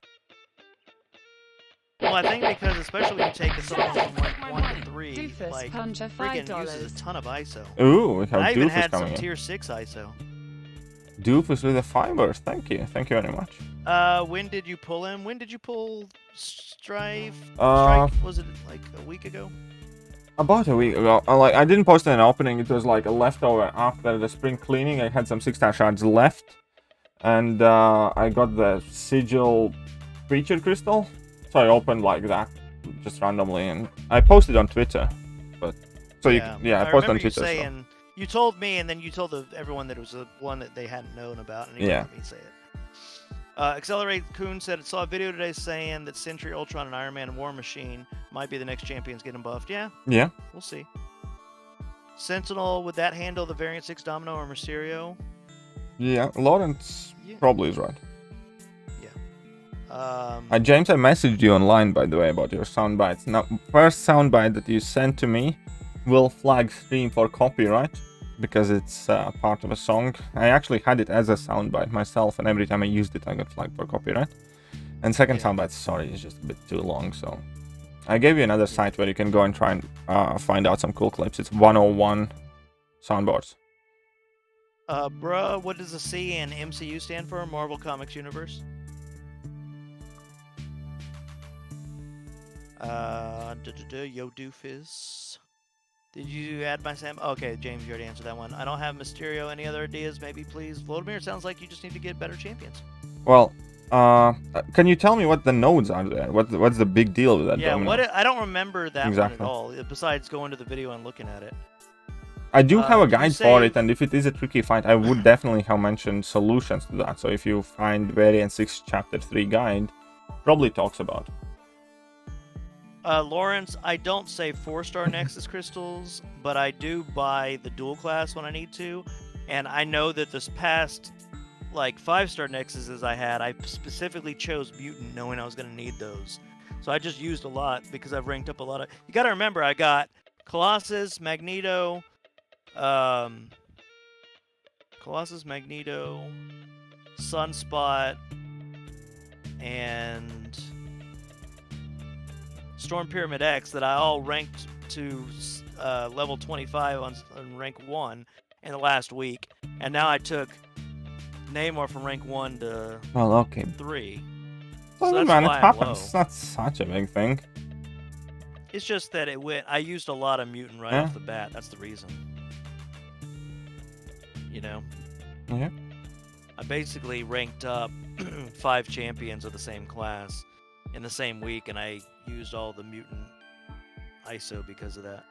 Well, I think because especially when you take a song from like 1 to 3, Doofus like Puncher freaking uses a ton of ISO. Ooh, we have I Doofus even had coming some in. tier 6 ISO. Doofus with the fibers. Thank you very much. When did you pull him? When did you pull Strife? Strife, was it like a week ago? About a week ago. Like, I didn't post an opening. It was like a leftover after the spring cleaning. I had some 6-star shards left, and I got the sigil creature crystal. So I opened like that just randomly, and I posted on Twitter. But so I posted on Twitter. Saying, you told me, and then you told everyone that it was the one that they hadn't known about, and you let me say it. Accelerate Coon said, saw a video today saying that Sentry, Ultron, and Iron Man and War Machine might be the next champions getting buffed. Yeah, we'll see. Sentinel, would that handle the Variant 6 Domino or Mysterio? Yeah, Lawrence probably is right. James, I messaged you online, by the way, about your sound bites. Now, first soundbite that you sent to me will flag stream for copyright because it's part of a song. I actually had it as a soundbite myself, and every time I used it, I got flagged for copyright. And second soundbite, sorry, it's just a bit too long, so I gave you another site where you can go and try and find out some cool clips. It's 101 soundboards. Bruh, what does the C in MCU stand for? Marvel Comics Universe? Yo doofus. Did you add my Sam? Okay, James, you already answered that one. I don't have Mysterio. Any other ideas? Maybe, please. Vladimir, sounds like you just need to get better champions. Well, can you tell me what the nodes are there? What's the big deal with that? Yeah, domino? I don't remember that Exactly. one at all. Besides going to the video and looking at it. I do have a guide for it, and if it is a tricky fight, I would definitely have mentioned solutions to that. So if you find Variant 6 Chapter 3 guide, probably talks about it. Lawrence, I don't say 4-star Nexus crystals, but I do buy the dual class when I need to. And I know that this past, like, 5-star Nexuses I had, I specifically chose Mutant knowing I was going to need those. So I just used a lot because I've ranked up a lot of... You got to remember, I got Colossus, Magneto, Sunspot, and Storm Pyramid X that I all ranked to level 25 on rank 1 in the last week. And now I took Namor from rank 1 to 3. Well, man, it happens. It's not such a big thing. It's just that I used a lot of Mutant right off the bat. That's the reason. You know? Yeah. I basically ranked up 5 champions of the same class in the same week, and I used all the Mutant ISO because of that.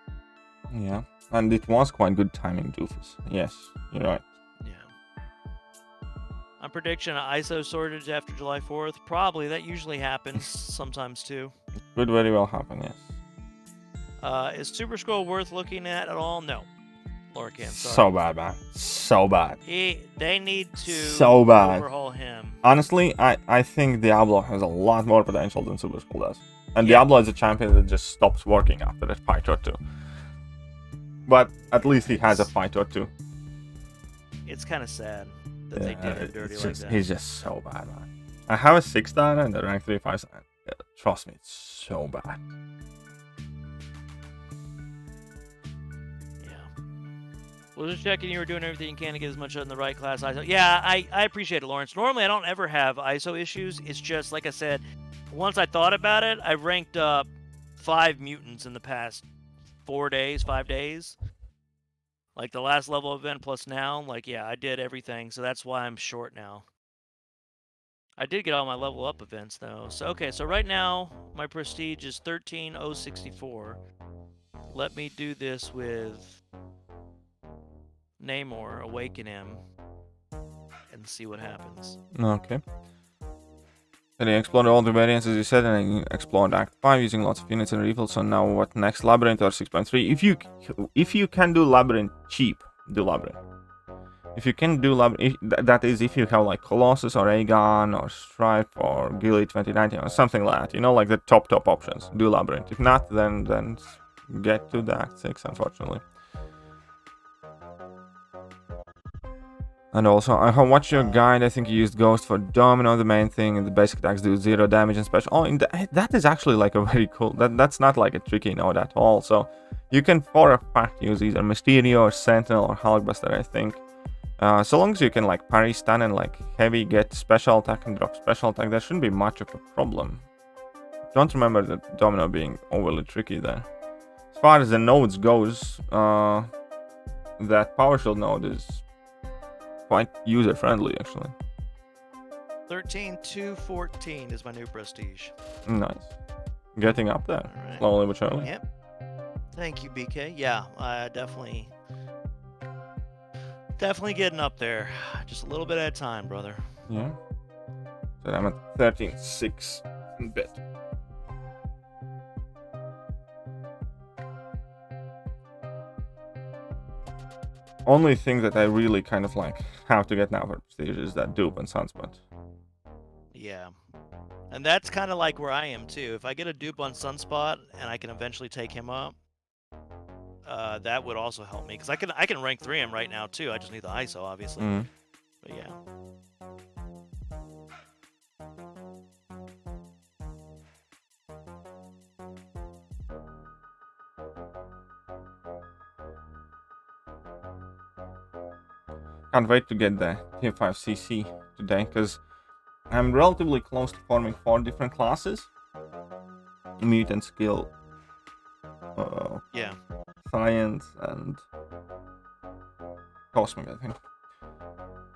Yeah, and it was quite good timing, Doofus. Yes, you're right. Yeah. I'm prediction ISO shortage after July 4th. Probably. That usually happens sometimes too. It could very well happen, yes. Is Super Scroll worth looking at all? No. Lorcan, sorry. So bad, man. So bad. They need to overhaul him. Honestly, I think Diablo has a lot more potential than Super Scroll does. And Diablo is a champion that just stops working after that fight or two. But at least he has a fight or two. It's kind of sad that they did him dirty like that. He's just so bad, man. I have a 6-star and a rank 3 5-star. Trust me, it's so bad. Well, just checking you were doing everything you can to get as much in the right class ISO. Yeah, I appreciate it, Lawrence. Normally, I don't ever have ISO issues. It's just, like I said, once I thought about it, I ranked up 5 mutants in the past 5 days. Like the last level event plus now. Like, yeah, I did everything. So that's why I'm short now. I did get all my level up events, though. So, okay, so right now, my prestige is 13,064. Let me do this with Namor, awaken him, and see what happens. Okay. Then he explored all the variants as you said, and he explored Act 5 using lots of units and refills. So now what next? Labyrinth or 6.3? If you can do Labyrinth cheap, do Labyrinth. If you can do Labyrinth, that is if you have like Colossus or Aegon or Strife or Gilly 2019 or something like that, you know, like the top options, do Labyrinth. If not, then get to the Act 6, unfortunately. And also, I have watched your guide. I think you used Ghost for Domino, the main thing, and the basic attacks do 0 damage and special. Oh, that is actually like a very cool. That's not like a tricky node at all. So you can for a fact use either Mysterio or Sentinel or Hulkbuster, I think. So long as you can like parry, stun, and like heavy get special attack and drop special attack, there shouldn't be much of a problem. Don't remember the Domino being overly tricky there. As far as the nodes goes, that Power Shield node is quite user-friendly, actually. 13,214 is my new prestige. Nice. Getting up there. Right. Slowly but surely. Yep. Thank you, BK. Yeah, definitely getting up there. Just a little bit at a time, brother. Yeah. So I'm at 13.6 in bit. Only thing that I really kind of like have to get now for prestige is that dupe and Sunspot. Yeah. And that's kind of like where I am too. If I get a dupe on Sunspot and I can eventually take him up, that would also help me because I can rank 3 him right now too. I just need the ISO, obviously. But yeah. Can't wait to get the tier 5 CC today because I'm relatively close to forming 4 different classes. Mutant skill, Yeah. science, and cosmic, I think.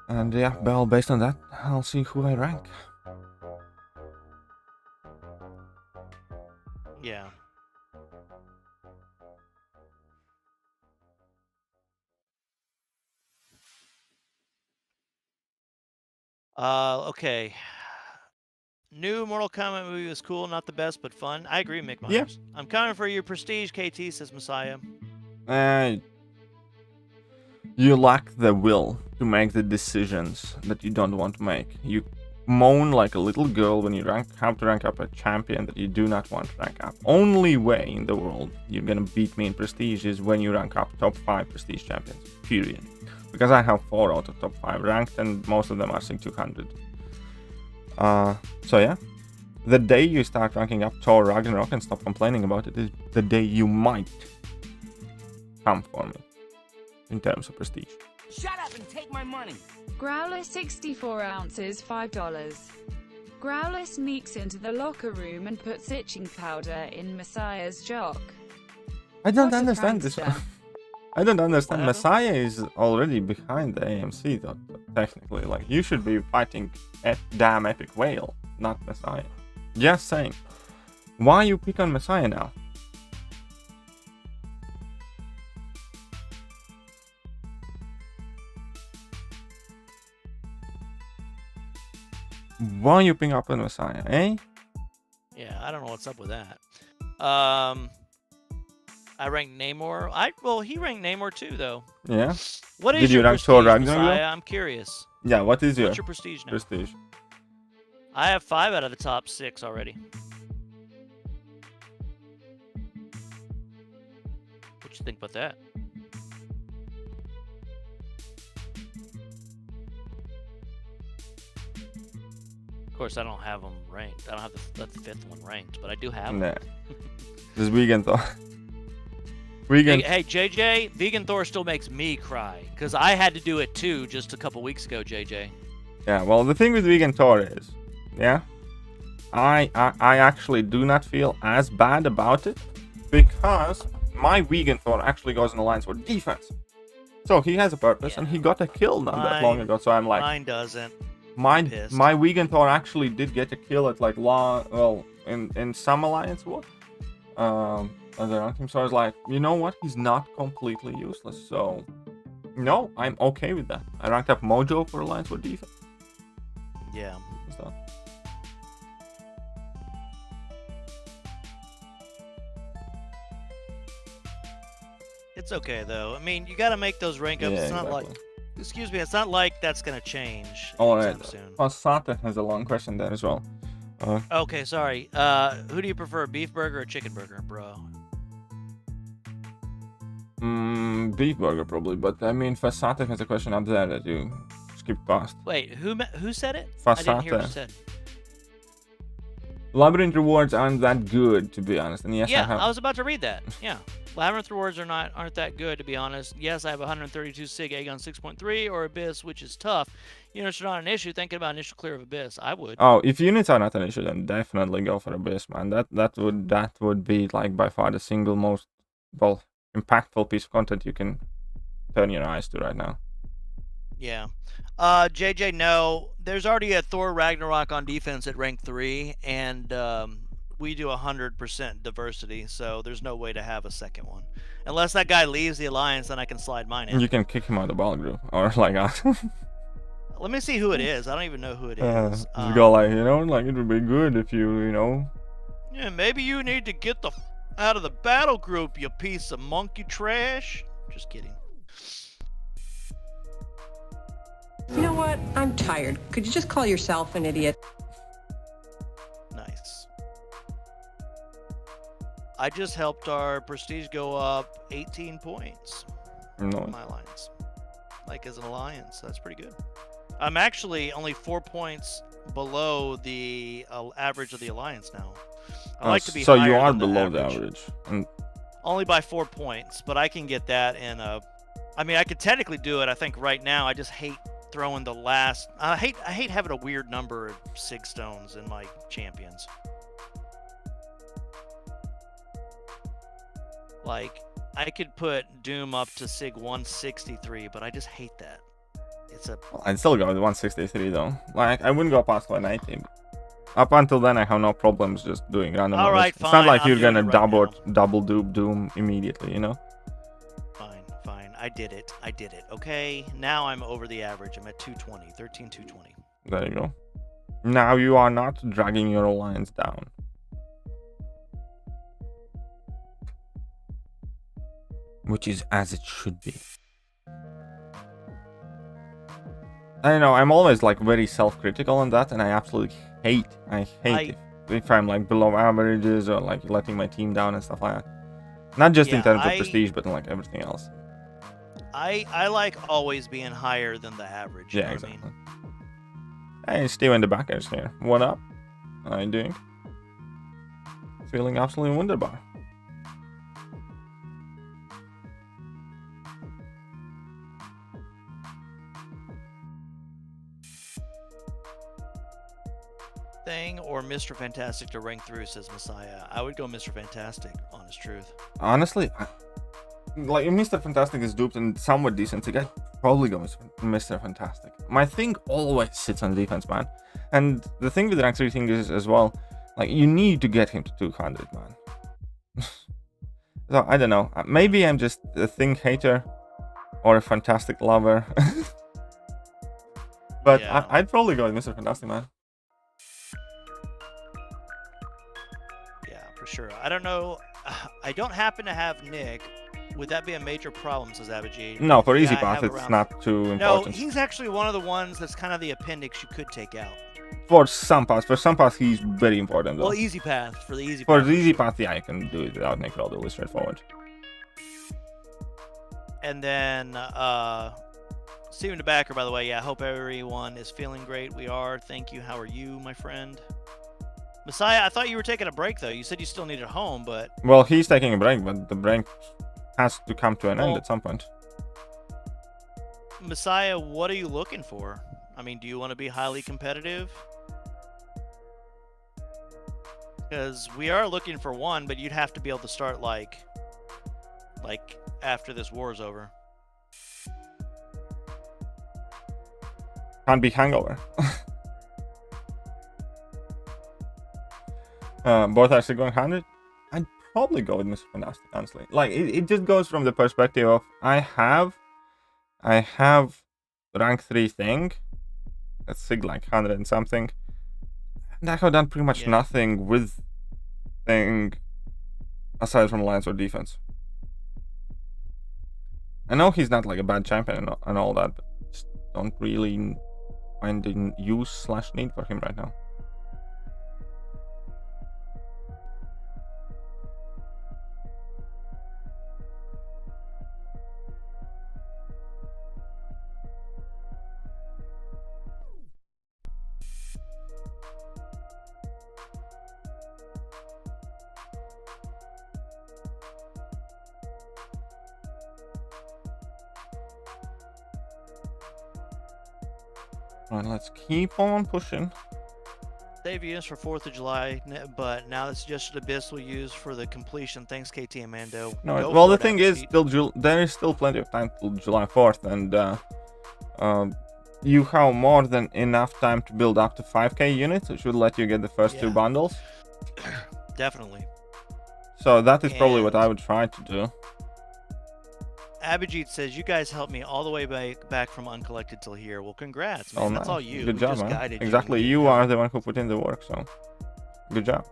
And yeah, well, based on that, I'll see who I rank. Yeah. Okay. New Mortal Kombat movie was cool, not the best, but fun. I agree, Mick Myers. Yeah. I'm coming for your prestige, KT, says Messiah. You lack the will to make the decisions that you don't want to make. You moan like a little girl when you have to rank up a champion that you do not want to rank up. Only way in the world you're gonna beat me in prestige is when you rank up top 5 prestige champions, period. Because I have 4 out of top 5 ranked and most of them are Sync 200. So yeah, the day you start ranking up Thor Ragnarok and stop complaining about it is the day you might come for me in terms of prestige. Shut up and take my money. Growler 64 ounces, $5. Growler sneaks into the locker room and puts itching powder in Messiah's jock. I don't What a understand this one. prankster. I don't understand. Messiah is already behind the AMC though, technically. Like, you should be fighting at damn Epic Whale, not Messiah. Just saying. Why you pick on Messiah now? Why you pick up on Messiah, eh? Yeah, I don't know what's up with that. I ranked Namor. Well, he ranked Namor too, though. Yeah. What is Did you your rank prestige, Thor Ragnarok? Messiah? I'm curious. Yeah, what is What's your prestige now? prestige? I have 5 out of the top 6 already. What you think about that? Of course, I don't have them ranked. I don't have the 5th one ranked, but I do have them. Nah. This vegan Thor. Vegan. Hey, JJ, Vegan Thor still makes me cry because I had to do it too just a couple weeks ago, JJ. Yeah, well, the thing with Vegan Thor is, yeah, I actually do not feel as bad about it because my Vegan Thor actually goes in the lines for defense. So he has a purpose, and he got a kill not that long ago. So I'm like, mine doesn't. My Vegan Thor actually did get a kill at like in some alliance war. So I was like, you know what? He's not completely useless. So no, I'm okay with that. I ranked up Mojo for alliance war defense. Yeah. So. It's okay though. I mean, you got to make those rank ups. Yeah, It's not exactly. like, excuse me, it's not like that's gonna change All right. anytime soon. Pasata has a long question there as well. Okay, sorry. Who do you prefer, beef burger or chicken burger, bro? Beef burger probably, but I mean, Fasata has a question up there that you skipped past. Wait, who said it? I didn't hear who Fasata. said. Labyrinth rewards aren't that good, to be honest. And yes, Yeah, I have. I was about to read that. Yeah. Labyrinth rewards aren't that good, to be honest. Yes, I have 132 Sig Aegon 6.3 or Abyss, which is tough. Units are not an issue. Thinking about initial clear of Abyss, I would. Oh, if units are not an issue, then definitely go for Abyss, man. That would be like by far the single most impactful piece of content you can turn your eyes to right now. Yeah. JJ, no. There's already a Thor Ragnarok on defense at rank 3, and we do 100% diversity, so there's no way to have a second one. Unless that guy leaves the Alliance, then I can slide mine in. You can kick him out of the battle group, or like Let me see who it is. I don't even know who it is. you go like, like it would be good if you, Yeah, maybe you need to get the out of the battle group, you piece of monkey trash. Just kidding. You know what? I'm tired. Could you just call yourself an idiot? I just helped our prestige go up 18 points. No. My alliance. Like as an alliance. That's pretty good. I'm actually only 4 points below the average of the alliance now. I like to be so higher you are than below the average. And only by 4 points, but I can get that in a... I mean, I could technically do it, I think, right now. I just hate throwing the last... I hate having a weird number of SIG stones in my champions. Like, I could put Doom up to SIG 163, but I just hate that. It's a... I'd still go with 163 though. Like, I wouldn't go past 190. Up until then, I have no problems just doing random numbers. Alright, It's fine. not like I'm you're doing gonna it right double Doom immediately, you know? Fine. I did it. Okay, now I'm over the average. I'm at 220. 13,220. There you go. Now you are not dragging your alliance down. Which is as it should be. I don't know, I'm always like very self-critical on that, and I absolutely hate if I'm like below averages or like letting my team down and stuff like that. Not just in terms of prestige, but in like everything else. I like always being higher than the average. Yeah, exactly. Hey, Steve in the backers here. What up? How are you doing? Feeling absolutely wunderbar. Thing or Mr. Fantastic to rank through, says Messiah. I would go Mr. Fantastic, honest truth. Honestly, like if Mr. Fantastic is duped and somewhat decent, I'd probably go with Mr. Fantastic. My thing always sits on defense, man. And the thing with the rank 3 thing is as well, like you need to get him to 200, man. So I don't know. Maybe I'm just a thing hater or a fantastic lover. But yeah. I'd probably go with Mr. Fantastic, man. For sure. I don't know. I don't happen to have Nick. Would that be a major problem, says Abijay? No, for easy path, it's not too important. No, he's actually one of the ones that's kind of the appendix you could take out. For some paths, he's very important though. Well, easy path. For the easy path. For the easy path, yeah, I can do it without Nick, relatively straightforward. And then, Steven DeBacker, by the way, yeah, I hope everyone is feeling great. We are. Thank you. How are you, my friend? Messiah, I thought you were taking a break, though. You said you still needed home, but... Well, he's taking a break, but the break has to come to an end at some point. Messiah, what are you looking for? I mean, do you want to be highly competitive? Because we are looking for one, but you'd have to be able to start, like after this war is over. Can't be hangover. Both are still going 100. I'd probably go with Mr. Fantastic, honestly. Like it just goes from the perspective of I have rank 3 thing that's SIG like 100 and something, and I have done pretty much nothing with thing aside from alliance or defense. I know he's not like a bad champion and all that, but just don't really find the use/need for him right now. Alright, let's keep on pushing. Save units for 4th of July, but now the suggested Abyss will use for the completion. Thanks, KT and Mando. No, well, the thing is, there is still plenty of time till July 4th, and you have more than enough time to build up to 5k units, which should let you get the first 2 bundles. Definitely. So that is probably what I would try to do. Abhijit says, you guys helped me all the way back from uncollected till here. Well, congrats, man. Oh, that's nice. all you. Good job, just man. Guided exactly. You are the one who put in the work, so good job.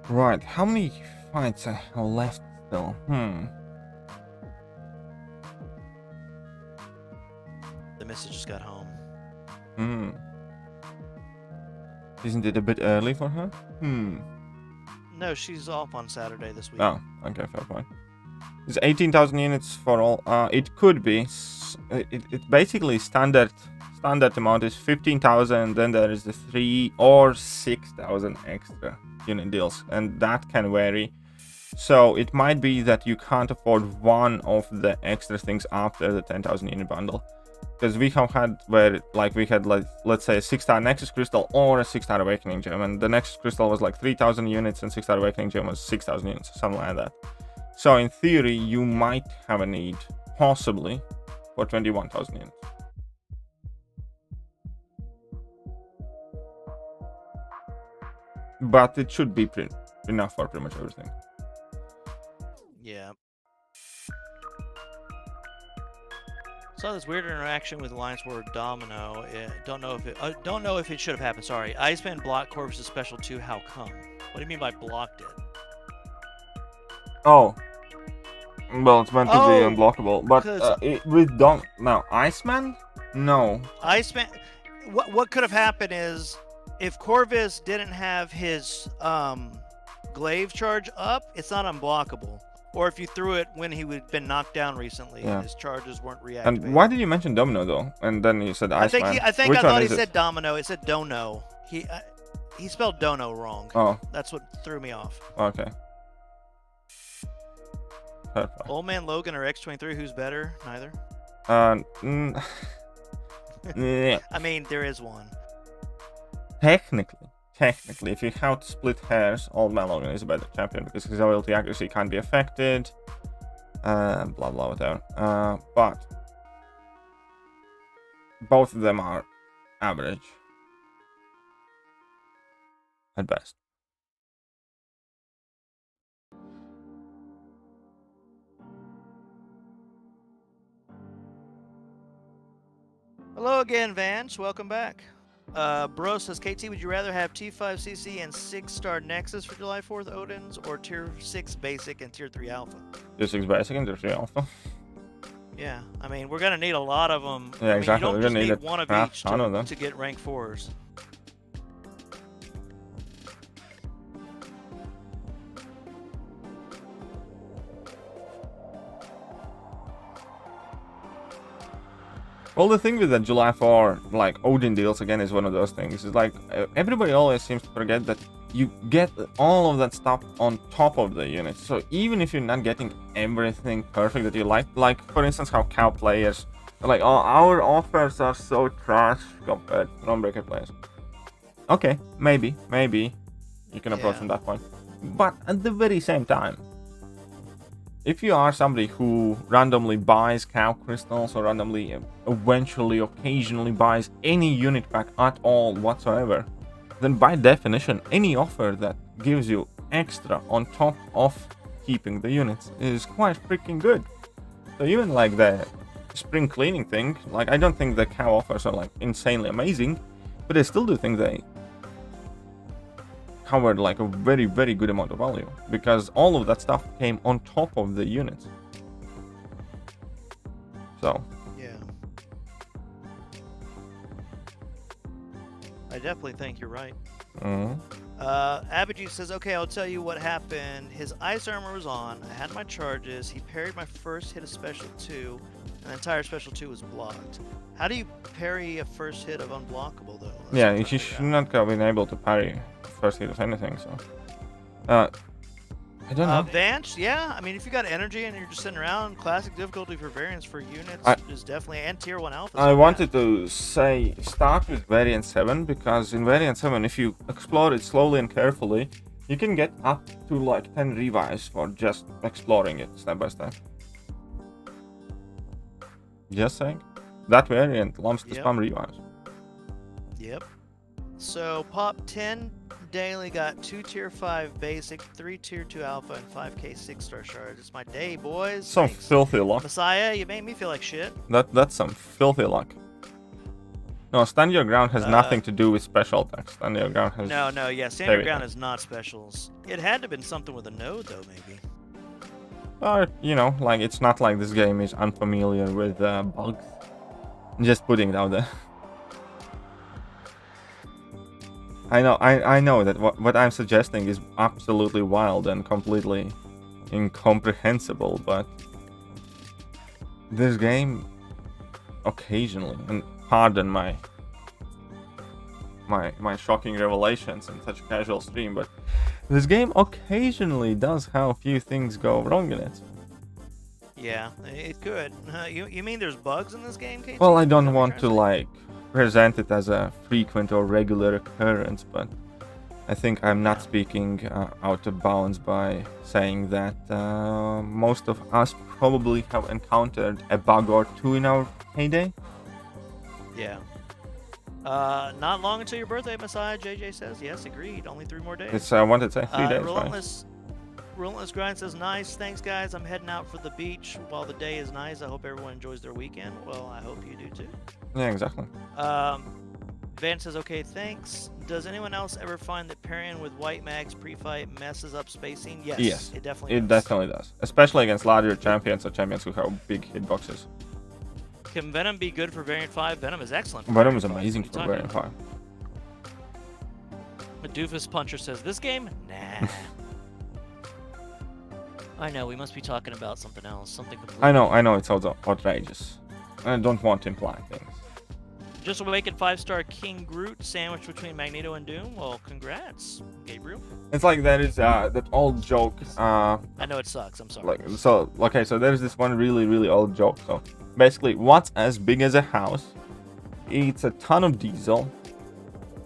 Right, how many fights I have left still? The missus just got home. Isn't it a bit early for her? No, she's off on Saturday this week. Oh, okay, fair point. It's 18,000 units for all. It could be. It basically standard amount is 15,000. Then there is the 3 or 6,000 extra unit deals, and that can vary. So it might be that you can't afford one of the extra things after the 10,000 unit bundle. Because we have had where we had let's say a 6-star Nexus Crystal or a 6-star Awakening Gem, and the Nexus Crystal was like 3,000 units and 6-star Awakening Gem was 6,000 units, something like that. So in theory, you might have a need, possibly, for 21,000 units. But it should be enough for pretty much everything. Yeah. Saw this weird interaction with Alliance Ward Domino. Don't know if it should have happened. Sorry. Iceman blocked Corvus' special 2. How come? What do you mean by blocked it? Oh. Well, it's meant to be unblockable, but Iceman? No. Iceman. What could have happened is if Corvus didn't have his glaive charge up, it's not unblockable. Or if you threw it when he had been knocked down recently, and his charges weren't reactivated. And why did you mention Domino though? And then you said Iceman. I thought he said Domino. It said Dono. He spelled Dono wrong. Oh. That's what threw me off. Okay. Perfect. Old Man Logan or X-23, who's better? Neither. I mean, there is one. Technically, if you have to split hairs, Old Man Logan is a better champion because his ability accuracy can't be affected. Blah blah whatever. But both of them are average at best. Hello again, Vance. Welcome back. Bro says, KT, would you rather have T5CC and 6-star Nexus for July 4th Odins, or Tier 6 Basic and Tier 3 Alpha? Tier 6 Basic and Tier 3 Alpha. Yeah, I mean, we're going to need a lot of them. Yeah, exactly. You don't just need one of each to get rank 4s. Well, the thing with the July 4, Odin deals, again, is one of those things. It's everybody always seems to forget that you get all of that stuff on top of the unit. So even if you're not getting everything perfect that you like for instance, how cow players are like, oh, our offers are so trash compared to non-breaker players. Okay, maybe you can approach from that point. But at the very same time, if you are somebody who randomly buys cow crystals or randomly, occasionally buys any unit pack at all whatsoever, then by definition, any offer that gives you extra on top of keeping the units is quite freaking good. So even the spring cleaning thing, I don't think the cow offers are insanely amazing, but I still do think they covered a very, very good amount of value, because all of that stuff came on top of the units. So yeah, I definitely think you're right. Abiju says, okay, I'll tell you what happened. His ice armor was on, I had my charges, he parried my first hit of special 2, and the entire special 2 was blocked. How do you parry a first hit of unblockable though? Yeah, you should not have been able to parry first hit of anything, so I don't know. Vance, yeah, I mean, if you got energy and you're just sitting around, classic difficulty for variants for units is definitely, and tier 1 alpha. I wanted to say start with variant 7, because in variant 7, if you explore it slowly and carefully, you can get up to 10 revives for just exploring it step by step. Just saying, that variant loves to spam revives. Yep. So pop 10 daily, got 2 tier 5 basic, 3 tier 2 alpha, and 5k 6-star shards. It's my day, boys. Some filthy luck. Messiah, you made me feel like shit. That's some filthy luck. No, stand your ground has nothing to do with special attacks. Stand your ground has... No, yeah, standard ground is not specials. It had to have been something with a node, though, maybe. Or, you know, like, it's not like this game is unfamiliar with bugs. Just putting it out there. I know that what I'm suggesting is absolutely wild and completely incomprehensible, but this game occasionally, and pardon my shocking revelations in such a casual stream, but this game occasionally does have a few things go wrong in it. Yeah, it could. You mean there's bugs in this game, KT? Well, I don't want to like present it as a frequent or regular occurrence, but I think I'm not speaking out of bounds by saying that most of us probably have encountered a bug or two in our heyday. Yeah. Not long until your birthday, Messiah, JJ says. Yes, agreed. Only 3 more days. It's, I wanted to say 3 days, Relentless Grind says, nice. Thanks, guys. I'm heading out for the beach while the day is nice. I hope everyone enjoys their weekend. Well, I hope you do, too. Yeah, exactly. Van says, okay, thanks. Does anyone else ever find that pairing with white mags pre-fight messes up spacing? Yes, it definitely does. It definitely does. Especially against larger champions or champions who have big hitboxes. Can Venom be good for Variant 5? Venom is excellent. Venom is amazing for Variant 5. A Doofus Puncher says, this game? Nah. I know, we must be talking about something else. Something completely... I know, it's also outrageous. I don't want to imply things. Just awakened 5-star King Groot sandwiched between Magneto and Doom. Well, congrats, Gabriel. It's like there is that old joke. I know it sucks. I'm sorry. So there's this one really old joke. So basically, what's as big as a house, eats a ton of diesel,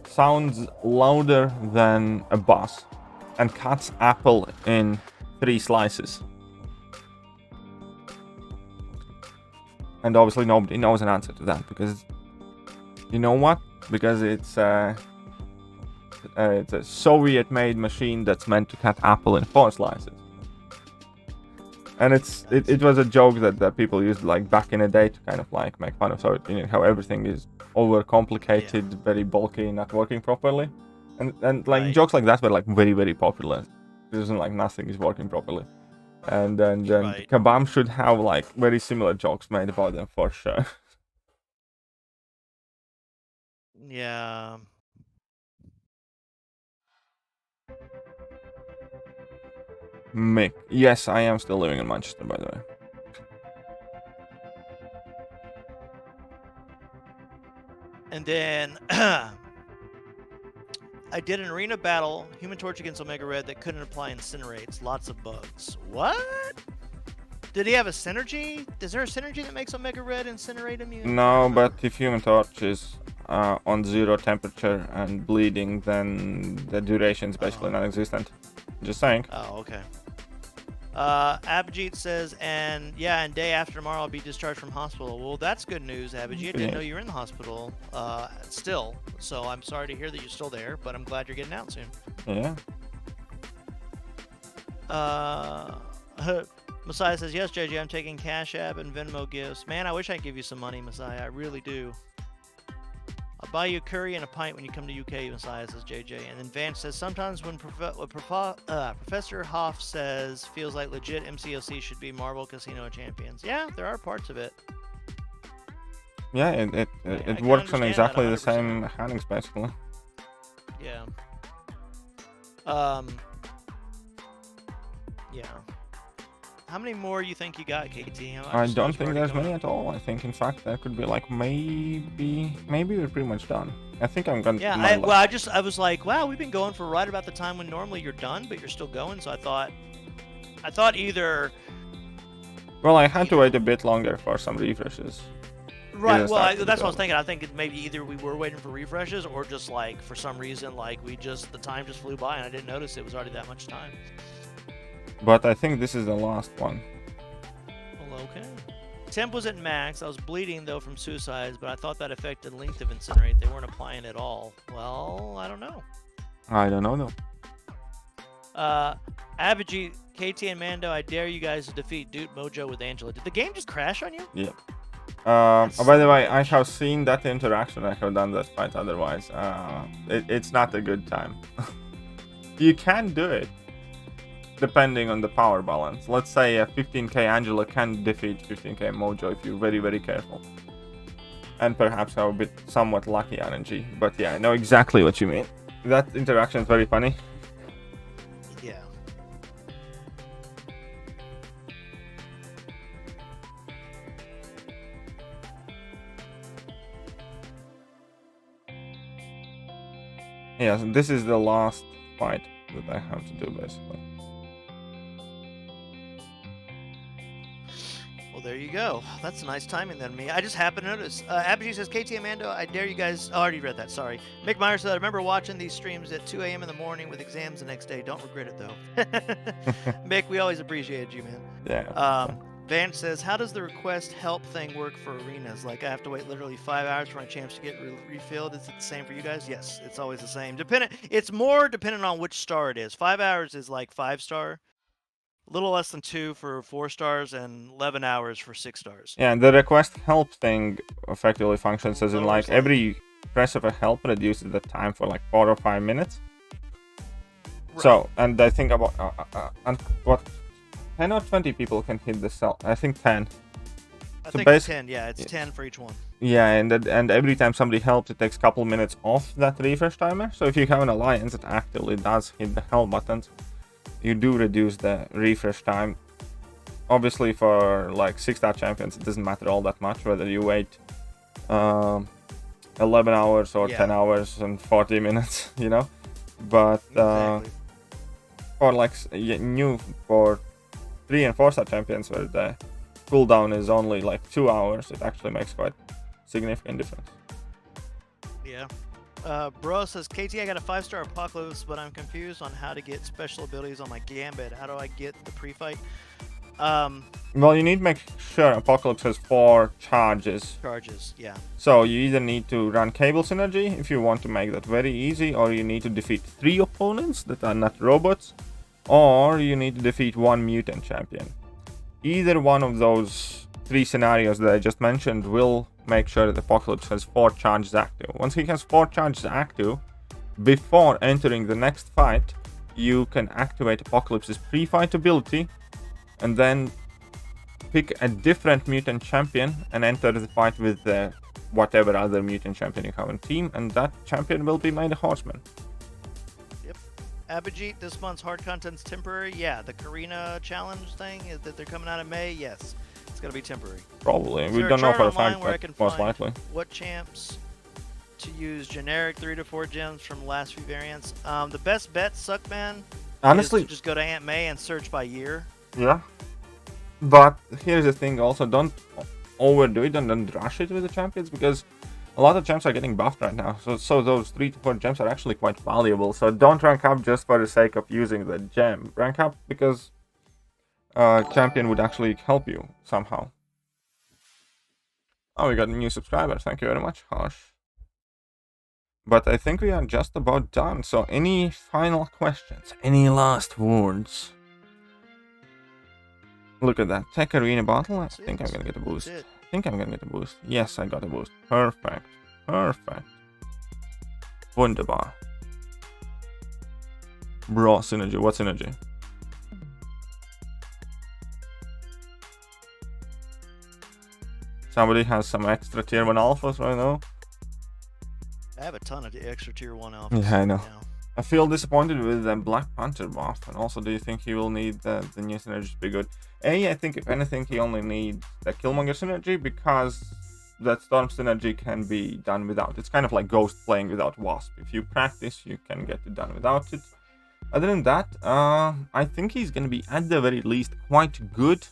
sounds louder than a bus, and cuts apple in 3 slices. And obviously nobody knows an answer to that because, you know what? Because it's a Soviet-made machine that's meant to cut apple in 4 slices. And it was a joke that people used like back in the day to kind of like make fun of Soviet Union, how everything is overcomplicated, very bulky, not working properly. And like jokes like that were like very popular. It isn't like nothing is working properly. And then Kabam should have like very similar jokes made about them for sure. Yeah. Mick. Yes, I am still living in Manchester, by the way. And then I did an arena battle, Human Torch against Omega Red, that couldn't apply Incinerates. Lots of bugs. What? Did he have a synergy? Is there a synergy that makes Omega Red incinerate immune? No, but if Human Torch is on 0 temperature and bleeding, then the duration is basically non-existent. Just saying. Oh, okay. Abhijit says, and day after tomorrow I'll be discharged from hospital. Well, that's good news, Abhijit. I didn't know you were in the hospital still. So I'm sorry to hear that you're still there, but I'm glad you're getting out soon. Yeah. Messiah says, yes, JJ, I'm taking Cash App and Venmo gifts. Man, I wish I could give you some money, Messiah. I really do. I'll buy you a curry and a pint when you come to UK, Messiah, says JJ. And then Vance says, sometimes when Professor Hoff says, feels like legit MCOC should be Marvel Casino Champions. Yeah, there are parts of it. Yeah, it works on exactly the same mechanics, basically. Yeah. Yeah. How many more you think you got, KT? I don't think there's many at all. I think, in fact, there could be like maybe we're pretty much done. I think I'm gonna. Yeah, I was like, wow, we've been going for right about the time when normally you're done, but you're still going. So I thought either. Well, I had to wait a bit longer for some refreshes. Right. Well, that's what I was thinking. I think maybe either we were waiting for refreshes, or just like for some reason, like the time just flew by and I didn't notice it was already that much time. But I think this is the last one. Well, okay. Temp was at max. I was bleeding, though, from suicides, but I thought that affected length of Incinerate. They weren't applying at all. Well, I don't know. I don't know, though. Abhijit, KT, and Mando, I dare you guys to defeat Dude Mojo with Angela. Did the game just crash on you? Yep. By the way, I have seen that interaction. I have done that fight otherwise. It's not a good time. You can do it, depending on the power balance. Let's say a 15k Angela can defeat 15k Mojo if you're very, very careful. And perhaps have a bit somewhat lucky RNG. But yeah, I know exactly what you mean. That interaction is very funny. Yeah. Yes, this is the last fight that I have to do, basically. Well, there you go. That's nice timing then, me. I just happened to notice. Abji says, KT Amando, I dare you guys... Oh, I already read that, sorry. Mick Myers said, I remember watching these streams at 2 a.m. in the morning with exams the next day. Don't regret it, though. Mick, we always appreciated you, man. Yeah. Vance says, how does the request help thing work for arenas? Like, I have to wait literally 5 hours for my champs to get refilled. Is it the same for you guys? Yes, it's always the same. It's more dependent on which star it is. 5 hours is like 5-star. A little less than 2 for 4 stars, and 11 hours for 6 stars. Yeah, the request help thing effectively functions as in like every press of a help reduces the time for like 4 or 5 minutes. Right. So, and I think about what 10 or 20 people can hit the cell. I think 10. I think it's 10. Yeah, it's 10 for each one. Yeah, and every time somebody helps, it takes a couple minutes off that refresh timer. So if you have an alliance that actively does hit the help buttons, you do reduce the refresh time. Obviously, for like 6-star champions, it doesn't matter all that much whether you wait 11 hours or 10 hours and 40 minutes, you know. But exactly. for like for 3 and 4-star champions, where the cooldown is only like 2 hours, it actually makes quite significant difference. Yeah. Bro says, KT, I got a 5-star Apocalypse, but I'm confused on how to get special abilities on my Gambit. How do I get the pre-fight? Well, you need to make sure Apocalypse has 4 charges. Yeah. So you either need to run Cable Synergy if you want to make that very easy, or you need to defeat 3 opponents that are not robots, or you need to defeat 1 mutant champion. Either one of those 3 scenarios that I just mentioned will make sure that Apocalypse has 4 charges active. Once he has 4 charges active, before entering the next fight, you can activate Apocalypse's pre-fight ability, and then pick a different mutant champion and enter the fight with whatever other mutant champion you have on team, and that champion will be made a horseman. Yep. Abhijit, this month's hard content's temporary. Yeah, the Karina challenge thing is that they're coming out in May. Yes. It's going to be temporary. Probably. We don't know for a fact, but most likely. What champs to use generic 3 to 4 gems from the last few variants? The best bet, Suckman, honestly, is to just go to Aunt May and search by year. Yeah. But here's the thing also, don't overdo it and don't rush it with the champions, because a lot of champs are getting buffed right now. So those 3 to 4 gems are actually quite valuable. So don't rank up just for the sake of using the gem. Rank up because champion would actually help you somehow. Oh, we got a new subscriber. Thank you very much, Harsh. But I think we are just about done. So any final questions? Any last words? Look at that. Tech Arena bottle. I think I'm gonna get a boost. Yes, I got a boost. Perfect. Wunderbar. Bro, synergy. What synergy? Somebody has some extra tier 1 alphas right now. I have a ton of extra tier 1 alphas. Yeah, I know. I feel disappointed with the Black Panther buff. And also, do you think he will need the new synergy to be good? I think if anything, he only needs the Killmonger synergy, because that Storm synergy can be done without. It's kind of like Ghost playing without Wasp. If you practice, you can get it done without it. Other than that, I think he's going to be, at the very least, quite good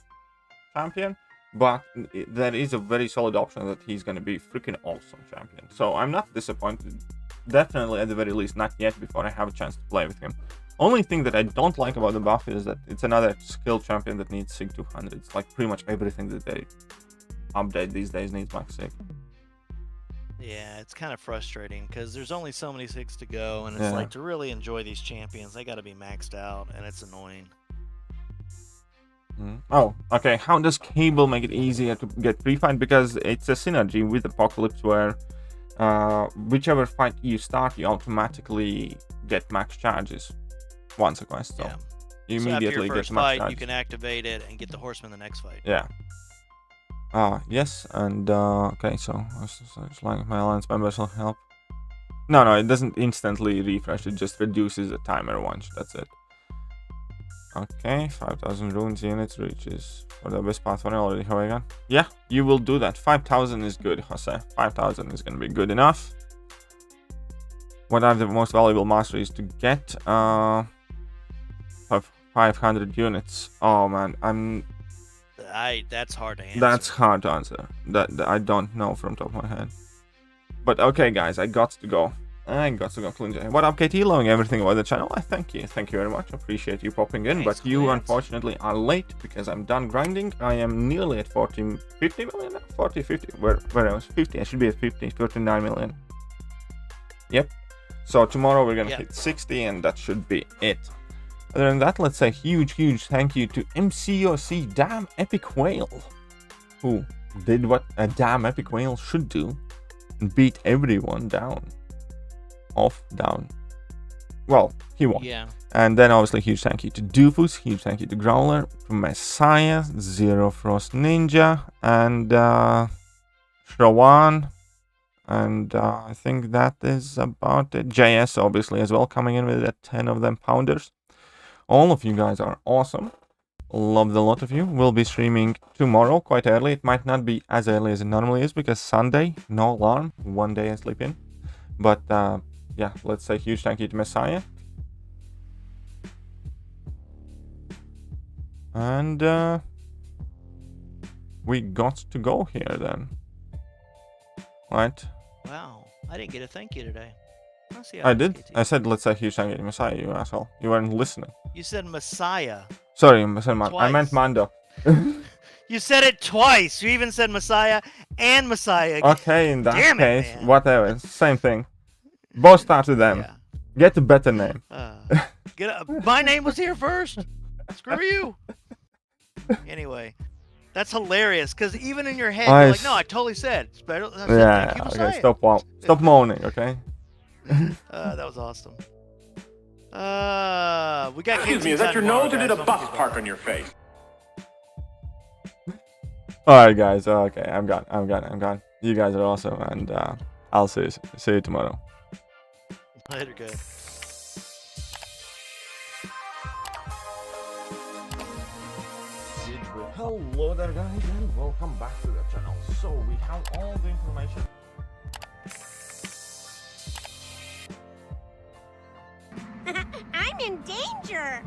champion. But there is a very solid option that he's going to be freaking awesome champion. So I'm not disappointed. Definitely, at the very least, not yet, before I have a chance to play with him. Only thing that I don't like about the buff is that it's another skill champion that needs Sig 200. It's like pretty much everything that they update these days needs max Sig. Yeah, it's kind of frustrating because there's only so many Sigs to go, and it's like, to really enjoy these champions, they got to be maxed out, and it's annoying. Oh, okay. How does Cable make it easier to get pre-fight? Because it's a synergy with Apocalypse where whichever fight you start, you automatically get max charges once a quest. So Yeah. you So after immediately your get first max fight, charges. you can activate it and get the horseman the next fight. Yeah. Yes, and okay, so it's like my alliance members will help. No, it doesn't instantly refresh. It just reduces the timer once. That's it. Okay, 5,000 runes units reaches for the best path for already. However, yeah, you will do that. 5,000 is good, Jose. 5,000 is gonna be good enough. What are the most valuable masteries to get? 500 units. Oh man, That's hard to answer. That's hard to answer. That I don't know from top of my head. But okay, guys, I got to go. What up, KT? Loving everything about the channel. I thank you very much. Appreciate you popping in. Thanks, but you Clint. unfortunately are late because I'm done grinding. I am nearly at 50 million now. 50. Where I was 50. I should be at 59 million. Yep. So tomorrow we're gonna hit 60, and that should be it. Other than that, let's say huge thank you to MCOC Damn Epic Whale, who did what a damn epic whale should do and beat everyone down. Well, he won. Yeah. And then obviously huge thank you to Doofus, huge thank you to Growler, to Messiah, ZeroFrostNinja, and Shrawan. And I think that is about it. JS obviously as well, coming in with that 10 of them pounders. All of you guys are awesome. Love the lot of you. We'll be streaming tomorrow quite early. It might not be as early as it normally is because Sunday, no alarm, one day I sleep in. But yeah, let's say huge thank you to Messiah. And we got to go here then. Right? Wow. I didn't get a thank you today. I did. I said let's say huge thank you to Messiah, you asshole. You weren't listening. You said Messiah. Sorry, I meant Mando. You said it twice. You even said Messiah and Messiah. Okay, in that case, man. whatever. Same thing. Both start with them. Yeah. Get a better name. My name was here first. Screw you. Anyway, that's hilarious because even in your head, you're like, no, I totally said. It's better. I said, Yeah, thank you, okay, Messiah. stop moaning, okay? That was awesome. We got. Excuse me, is that your nose or did a bus park on your face? Alright, guys, okay, I'm gone. You guys are awesome, and I'll see you tomorrow. Later, guys. Hello there, guys, and welcome back to the channel. So we have all the information. I'm in danger.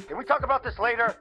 Can we talk about this later?